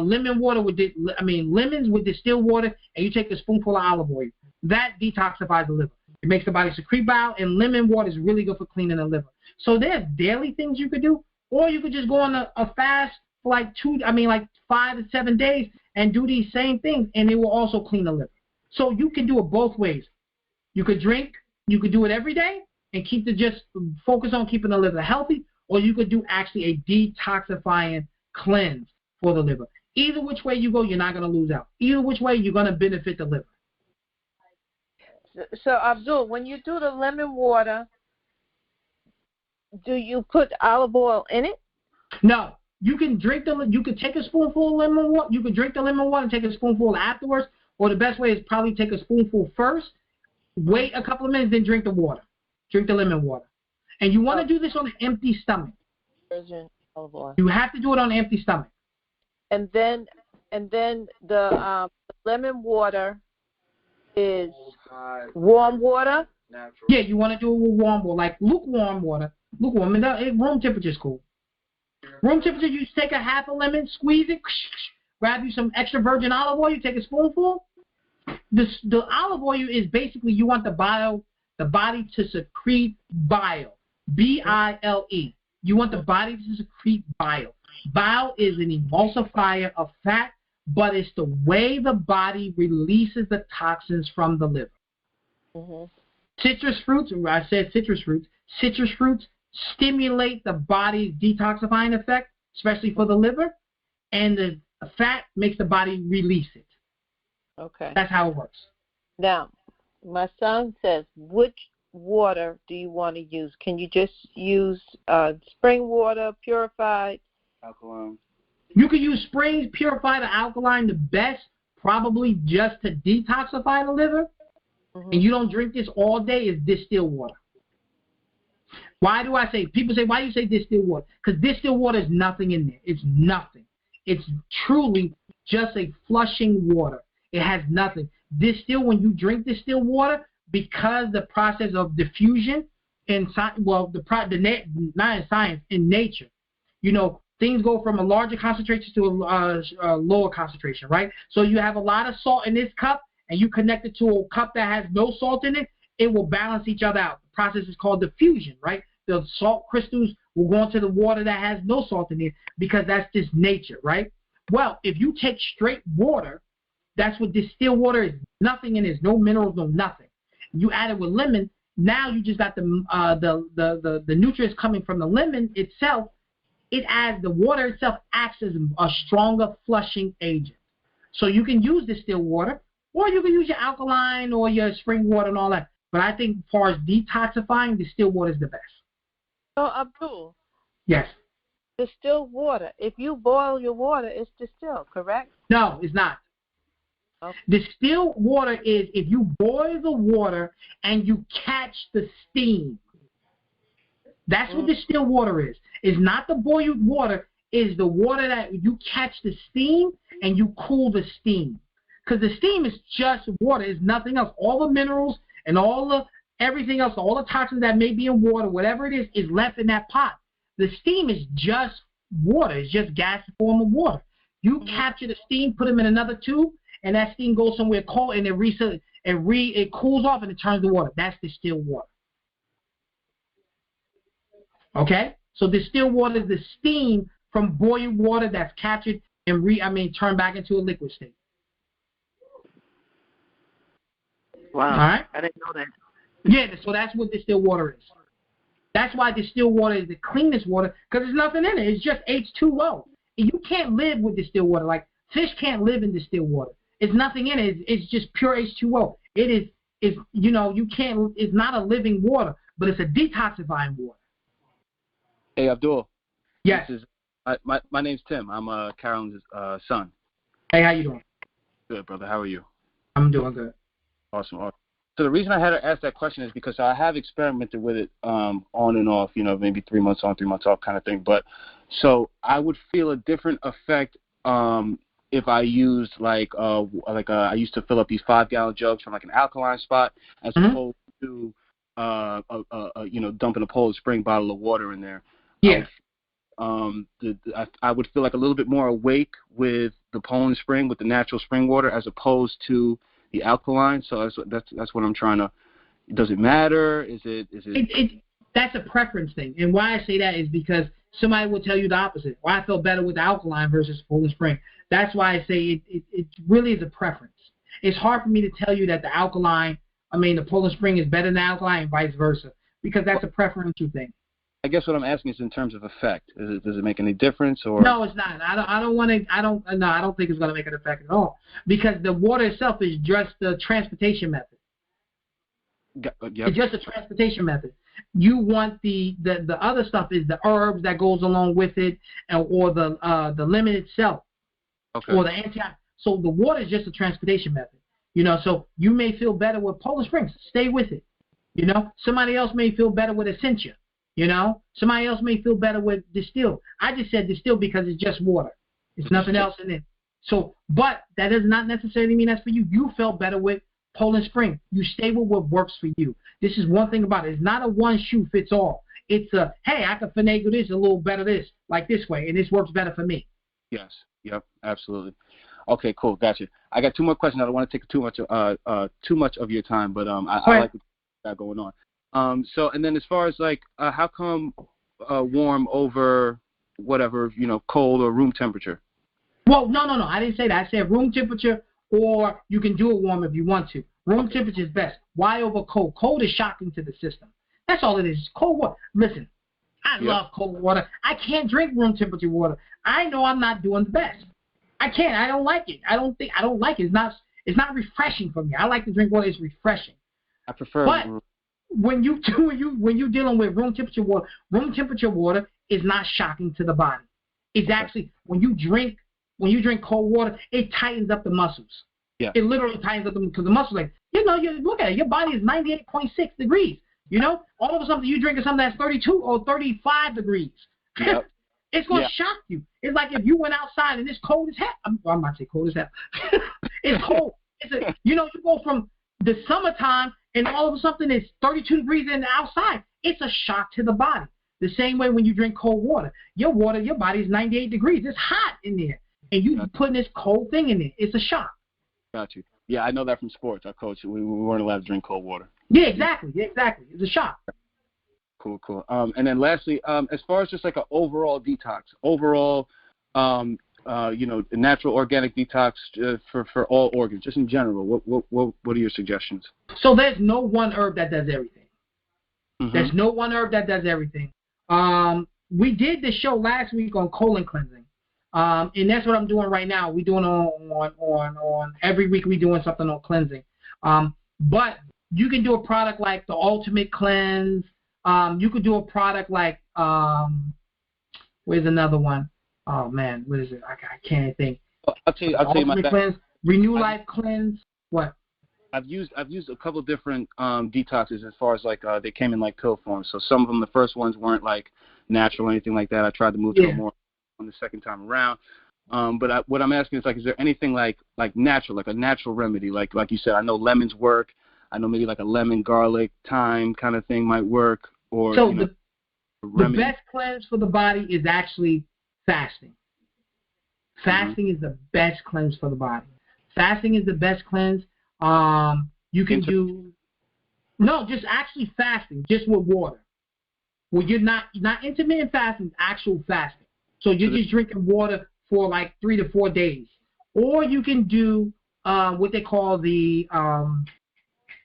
lemon water with, lemons with distilled water, and you take a spoonful of olive oil. That detoxifies the liver. It makes the body secrete bile, and lemon water is really good for cleaning the liver. So there's daily things you could do, or you could just go on a fast for like 5 to 7 days and do these same things, and it will also clean the liver. So you can do it both ways. You could drink, you could do it every day, and just focus on keeping the liver healthy, or you could do actually a detoxifying cleanse for the liver. Either which way you go, you're not going to lose out. Either which way, you're going to benefit the liver. So, Abdul, when you do the lemon water, do you put olive oil in it? No. You can you can take a spoonful of lemon water. You can drink the lemon water and take a spoonful afterwards. Or the best way is probably take a spoonful first, wait a couple of minutes, then drink the water. Drink the lemon water. And you want to do this on an empty stomach. Virgin olive oil. You have to do it on an empty stomach. And then the lemon water is warm water? Natural. Yeah, you want to do it with warm water, like lukewarm water. Lukewarm. Room temperature is cool. Room temperature, you take a half a lemon, squeeze it, grab you some extra virgin olive oil, you take a spoonful. The olive oil is basically, you want the body to secrete bile. B-I-L-E. You want the body to secrete bile. Bile is an emulsifier of fat, but it's the way the body releases the toxins from the liver. Mm-hmm. Citrus fruits stimulate the body's detoxifying effect, especially for the liver, and the fat makes the body release it. Okay. That's how it works. Now, my son says, which water do you want to use? Can you just use spring water, purified? Alkaline. You can use spring, purified, or alkaline. The best, probably just to detoxify the liver, and you don't drink this all day, is distilled water. Why do I say, people say, why do you say distilled water? Because distilled water is nothing in there. It's nothing. It's truly just a flushing water. It has nothing. Distilled, when you drink distilled water, because the process of diffusion in not in science, in nature, things go from a larger concentration to a lower concentration, right? So you have a lot of salt in this cup, and you connect it to a cup that has no salt in it, it will balance each other out. The process is called diffusion, right? The salt crystals will go into the water that has no salt in it, because that's just nature, right? Well, if you take straight water, that's what distilled water is. Nothing in it, no minerals, no nothing. You add it with lemon, now you just got the nutrients coming from the lemon itself. The water itself acts as a stronger flushing agent. So you can use distilled water, or you can use your alkaline or your spring water and all that. But I think as far as detoxifying, distilled water is the best. So, Abdul. Yes. Distilled water. If you boil your water, it's distilled, correct? No, it's not. Okay. Distilled water is if you boil the water and you catch the steam. That's what distilled water is. It's not the boiled water. It's the water that you catch the steam and you cool the steam. Because the steam is just water. It's nothing else. All the minerals and everything else, all the toxins that may be in water, whatever it is left in that pot. The steam is just water. It's just gas form of water. You capture the steam, put them in another tube, and that steam goes somewhere cold, and it cools off, and it turns to water. That's distilled water. Okay? So distilled water is the steam from boiled water that's captured and turned back into a liquid state. Wow. All right? I didn't know that. Yeah, so that's what distilled water is. That's why distilled water is the cleanest water, because there's nothing in it. It's just H2O. You can't live with distilled water. Like, fish can't live in distilled water. It's nothing in it. It's just pure H2O. It is you can't, it's not a living water, but it's a detoxifying water. Hey, Abdul. Yes. This is, my name's Tim. I'm Carolyn's son. Hey, how you doing? Good, brother. How are you? I'm doing good. Awesome. So the reason I had to ask that question is because I have experimented with it on and off, maybe 3 months on, 3 months off kind of thing. But so I would feel a different effect if I used I used to fill up these 5-gallon jugs from like an alkaline spot as opposed to dumping a Poland Spring bottle of water in there. Yeah. I would feel like a little bit more awake with the Poland Spring, with the natural spring water, as opposed to the alkaline. So that's what I'm trying to. Does it matter? Is it? That's a preference thing, and why I say that is because somebody will tell you the opposite. Why I feel better with the alkaline versus Poland Spring. That's why I say it really is a preference. It's hard for me to tell you that the Poland Spring is better than alkaline, and vice versa, because that's a preferential thing. I guess what I'm asking is in terms of effect. Does it make any difference, or? No, it's not. I don't think it's going to make an effect at all, because the water itself is just the transportation method. Yep. It's just a transportation method. You want the other stuff is the herbs that goes along with it, or the lemon itself, okay, or the antioxidant. So the water is just a transportation method. So you may feel better with Poland Springs. Stay with it. Somebody else may feel better with Essentia. Somebody else may feel better with distilled. I just said distilled because it's just water. It's nothing else in it. So, but that does not necessarily mean that's for you. You felt better with Poland Spring. You stay with what works for you. This is one thing about it. It's not a one shoe fits all. It's hey, I can finagle this a little better like this way, and this works better for me. Yes. Yep. Absolutely. Okay. Cool. Gotcha. I got 2 more questions. I don't want to take too much of your time, but I like what you got going on. So, and then as far as how come warm over whatever, cold or room temperature? Well, no. I didn't say that. I said room temperature, or you can do it warm if you want to. Room temperature is best. Why over cold? Cold is shocking to the system. That's all it is. Cold water. Listen, I love cold water. I can't drink room temperature water. I know I'm not doing the best. I can't. I don't like it. I don't like it. It's not refreshing for me. I like to drink water. It's refreshing. I prefer. But when you're dealing with room temperature water is not shocking to the body. It's actually when you drink cold water, it tightens up the muscles. Yeah. It literally tightens up because the muscles you look at it, your body is 98.6 degrees. All of a sudden you drinking something that's 32 or 35 degrees. Yep. It's going to shock you. It's like if you went outside and it's cold as hell. I'm not saying cold as hell. It's cold. You go from the summertime and all of a sudden it's 32 degrees in the outside. It's a shock to the body. The same way when you drink cold water. Your body is 98 degrees. It's hot in there. And you putting this cold thing in there. It's a shock. Got you. Yeah, I know that from sports. Our coach, we weren't allowed to drink cold water. Yeah, exactly. It's a shock. Cool. And then lastly, as far as just like an overall detox, natural organic detox for all organs, just in general, what are your suggestions? So there's no one herb that does everything. Mm-hmm. There's no one herb that does everything. We did the show last week on colon cleansing, and that's what I'm doing right now. We're doing on every week. We're doing something on cleansing. But you can do a product like the Ultimate Cleanse. You could do a product like where's another one? Oh man, what is it? I can't think. I'll tell you my Cleanse, Renew Life Cleanse. What? I've used a couple of different detoxes as far as they came in like pill form. So some of them, the first ones weren't like natural or anything like that. I tried to move to it more on the second time around. But what I'm asking is is there anything like natural, like a natural remedy? Like you said, I know lemons work. I know maybe like a lemon, garlic, thyme kind of thing might work. Or so the best cleanse for the body is actually fasting. Fasting is the best cleanse for the body. Fasting is the best cleanse. You can just actually fasting, just with water. Well, you're not intermittent fasting, actual fasting. So you're just drinking water for like 3 to 4 days. Or you can do what they call the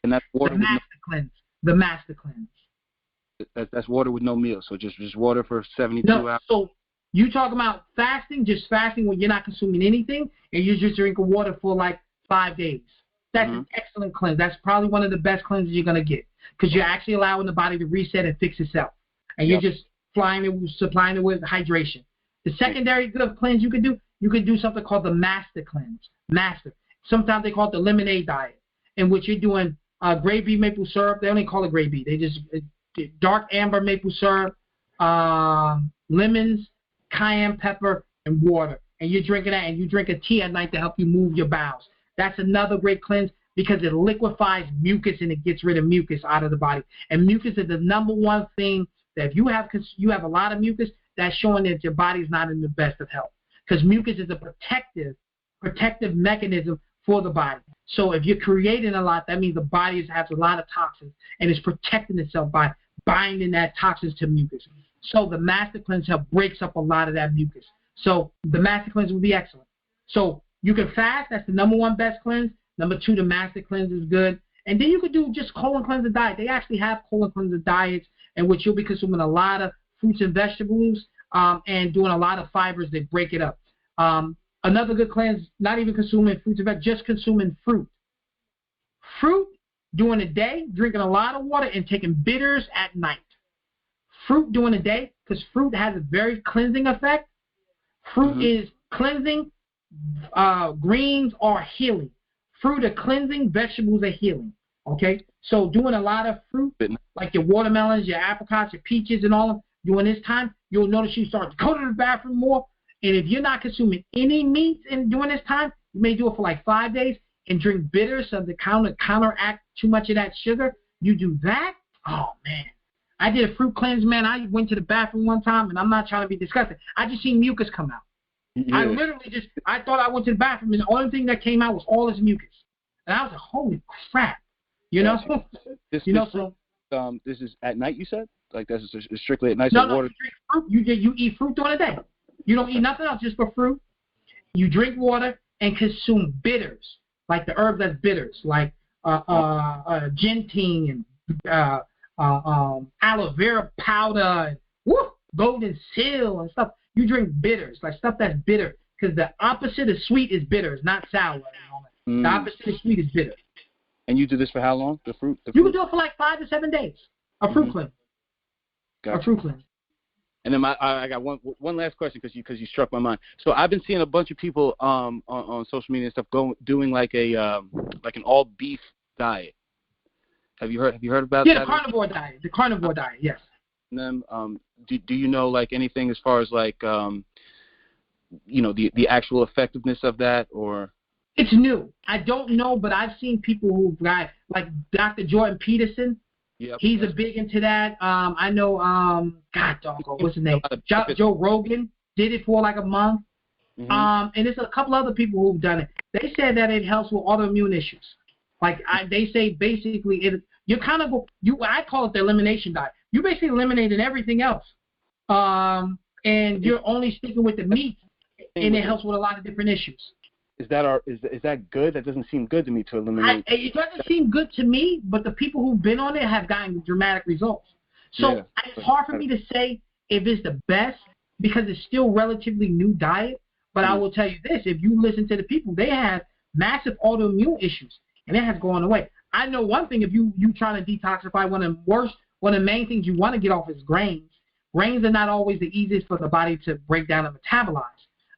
And that's water the master cleanse. The master cleanse. That's water with no meal. So just water for 72 hours. So you talk about fasting, just fasting when you're not consuming anything, and you're just drinking water for like 5 days. That's an excellent cleanse. That's probably one of the best cleanses you're going to get because you're actually allowing the body to reset and fix itself. And you're just supplying it with hydration. The secondary good cleanse you could do something called the master cleanse. Master. Sometimes they call it the lemonade diet, in which you're doing gray bee maple syrup. They only call it gray bee. They just dark amber maple syrup, lemons, cayenne pepper, and water. And you're drinking that, and you drink a tea at night to help you move your bowels. That's another great cleanse because it liquefies mucus and it gets rid of mucus out of the body. And mucus is the number one thing that if you have a lot of mucus, that's showing that your body's not in the best of health. Because mucus is a protective mechanism for the body. So if you're creating a lot, that means the body has a lot of toxins and it's protecting itself by binding that toxins to mucus. So the master cleanse breaks up a lot of that mucus. So the master cleanse will be excellent. So you can fast. That's the number one best cleanse. Number two, the master cleanse is good. And then you could do just colon cleanser diet. They actually have colon cleanser diets in which you'll be consuming a lot of fruits and vegetables and doing a lot of fibers that break it up. Another good cleanse, not even consuming fruits and vegetables, just consuming fruit. Fruit during the day, drinking a lot of water, and taking bitters at night. Fruit during the day, because fruit has a very cleansing effect. Fruit is cleansing. Greens are healing. Fruit are cleansing. Vegetables are healing. Okay? So doing a lot of fruit, like your watermelons, your apricots, your peaches, and all of them, during this time, you'll notice you start to go to the bathroom more. And if you're not consuming any meats during this time, you may do it for like 5 days and drink bitters so to counteract too much of that sugar. You do that, oh, man. I did a fruit cleanse, man. I went to the bathroom one time, and I'm not trying to be disgusting. I just seen mucus come out. Yeah. I thought I went to the bathroom, and the only thing that came out was all this mucus. And I was like, holy crap. You know? This is at night, you said? Like this is strictly at night? No, water? You drink fruit. You eat fruit during the day. You don't eat nothing else, just for fruit. You drink water and consume bitters, like the herb that's bitters, like gentian and aloe vera powder, and golden seal and stuff. You drink bitters, like stuff that's bitter, because the opposite of sweet is bitter. It's not sour. The opposite of sweet is bitter. And you do this for how long? The fruit? You can do it for like 5 to 7 days. A fruit cleanse. Gotcha. A fruit cleanse. And then I got one last question because you struck my mind. So I've been seeing a bunch of people on social media and stuff doing like an all beef diet. Have you heard about that? Yeah, the carnivore diet. The carnivore diet, yes. And then do you know like anything as far as like the actual effectiveness of that or? It's new. I don't know, but I've seen people who've got like Dr. Jordan Peterson. Yep. He's a big into that. I know, God doggone, what's his name? Joe Rogan did it for like a month. And there's a couple other people who've done it. They said that it helps with autoimmune issues. Like they say, basically, I call it the elimination diet. You basically eliminated everything else, and you're only sticking with the meat, and it helps with a lot of different issues. Is that good? That doesn't seem good to me to eliminate. It doesn't seem good to me, but the people who've been on it have gotten dramatic results. So it's hard for me to say if it's the best because it's still relatively new diet. But I will tell you this: if you listen to the people, they have massive autoimmune issues, and it has gone away. I know one thing: if you trying to detoxify, one of the main things you want to get off is grains. Grains are not always the easiest for the body to break down and metabolize,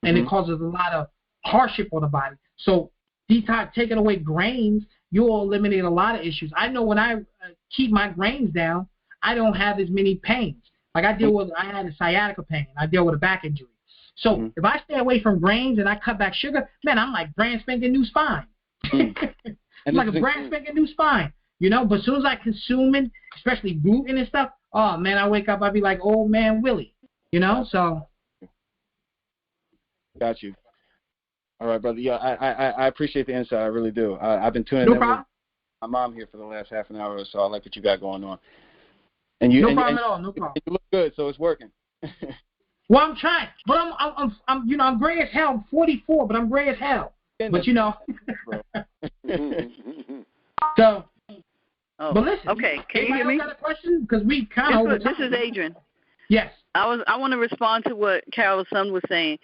and it causes a lot of hardship on the body. So taking away grains, you'll eliminate a lot of issues. I know when I keep my grains down, I don't have as many pains. Like I had a sciatica pain. I deal with a back injury. So if I stay away from grains and I cut back sugar, man, I'm like brand spanking new spine. It's like a brand spanking new spine, But as soon as I consume it, especially gluten and stuff, oh man, I wake up, I be like old man Willie, So. Got you. All right, brother. Yeah, I appreciate the insight. I really do. I've been tuning in with my mom here for the last half an hour or so. I like what you got going on. And no problem at all. No problem. You look good, so it's working. Well, I'm trying, but I'm gray as hell. I'm 44, but I'm gray as hell. But So Oh, but listen. Okay, can you hear me? Got a question? Because we kind of. This is Adrian. Yes. I want to respond to what Carol's son was saying.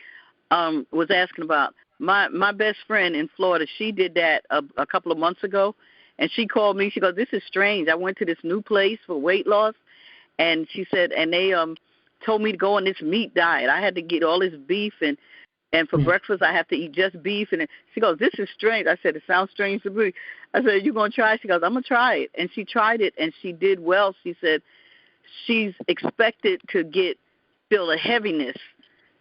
Was asking about my best friend in Florida. She did that a couple of months ago, and she called me. She goes, "This is strange. I went to this new place for weight loss, and she said, and they told me to go on this meat diet. I had to get all this beef and for breakfast I have to eat just beef." And she goes, "This is strange." I said, "It sounds strange to me." I said, "You gonna try it?" She goes, "I'm gonna try it." And she tried it, and she did well. She said she's expected to feel a heaviness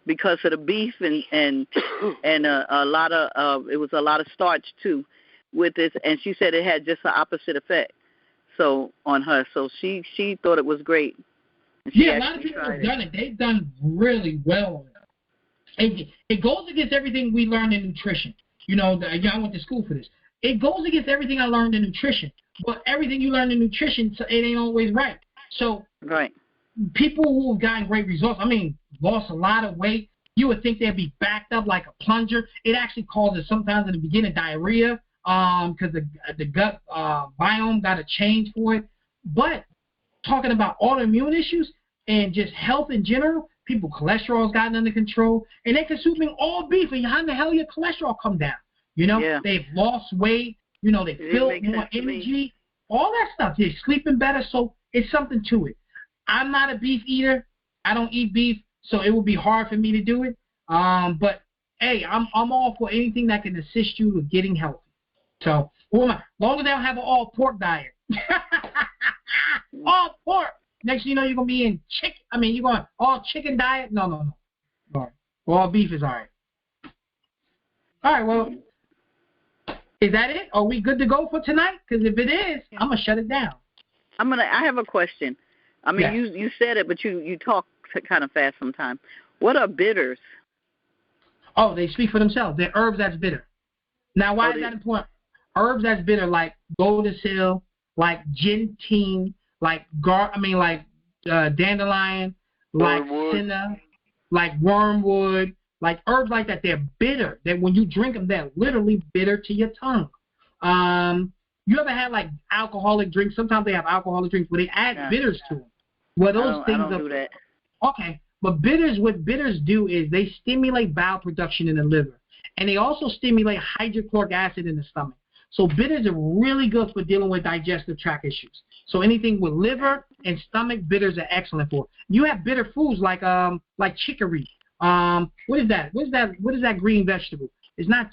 because of the beef and a lot of it was a lot of starch too with this, and she said it had just the opposite effect so on her. So she thought it was great. Yeah, a lot of people have done it. They've done really well. It goes against everything we learned in nutrition. You know, I went to school for this. It goes against everything I learned in nutrition. But everything you learn in nutrition, it ain't always right. So people who have gotten great results, I mean, lost a lot of weight, you would think they'd be backed up like a plunger. It actually causes sometimes in the beginning diarrhea because the gut biome got to change for it. But talking about autoimmune issues and just health in general, people cholesterol's gotten under control, and they're consuming all beef. And how the hell your cholesterol come down? You know, they've lost weight. You know, they feel more energy. All that stuff. They're sleeping better, so it's something to it. I'm not a beef eater. I don't eat beef, so it would be hard for me to do it. But hey, I'm all for anything that can assist you with getting healthy. So, who am I? As long as I don't have an all pork diet. All pork. Next thing you know, you're gonna be in chicken. I mean, you're going all chicken diet. No. All beef is all right. All right. Well, is that it? Are we good to go for tonight? Because if it is, I'm gonna shut it down. I have a question. I mean, you said it, but you talk kind of fast sometimes. What are bitters? Oh, they speak for themselves. They're herbs that's bitter. Now, why is that important? Herbs that's bitter, like golden seal, like gentian, like dandelion, like senna, like wormwood, like herbs like that. They're bitter. That when you drink them, they're literally bitter to your tongue. You ever had like alcoholic drinks? Sometimes they have alcoholic drinks where they add bitters to them. Well, those things I don't do that. Okay, but what bitters do is they stimulate bile production in the liver, and they also stimulate hydrochloric acid in the stomach. So bitters are really good for dealing with digestive tract issues. So anything with liver and stomach, bitters are excellent for. You have bitter foods like chicory. What is that? What is that green vegetable? It's not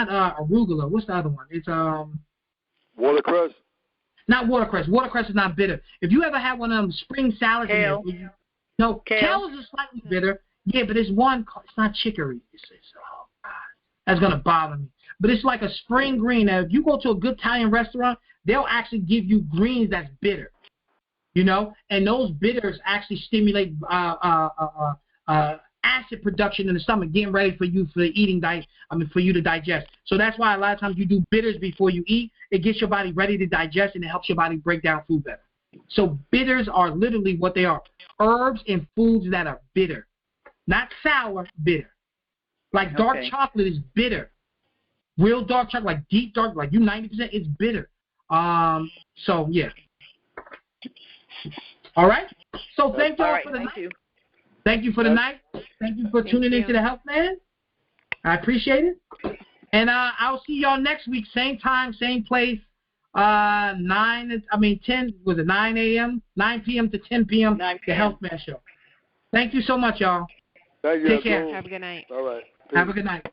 arugula. What's the other one? It's watercress. Not watercress. Watercress is not bitter. If you ever had one of them spring salads, kale. Kale is slightly bitter. Yeah, but it's not chicory. It's oh God, that's gonna bother me. But it's like a spring green. Now, if you go to a good Italian restaurant, they'll actually give you greens that's bitter. You know, and those bitters actually stimulate acid production in the stomach, getting ready for you for you to digest. So that's why a lot of times you do bitters before you eat. It gets your body ready to digest, and it helps your body break down food better. So bitters are literally what they are: herbs and foods that are bitter, not sour, bitter. Like dark chocolate is bitter. Real dark chocolate, like deep dark, like 90%, it's bitter. So yeah. All right. So thank you all for the night. Thank you for the night. Thank you for tuning into the Health Man. I appreciate it. And I'll see y'all next week, same time, same place. 9 a.m., 9 p.m. to 10 p.m. The Health Man Show. Thank you so much, y'all. Thank you. Take care. Have a good night. All right. Have a good night.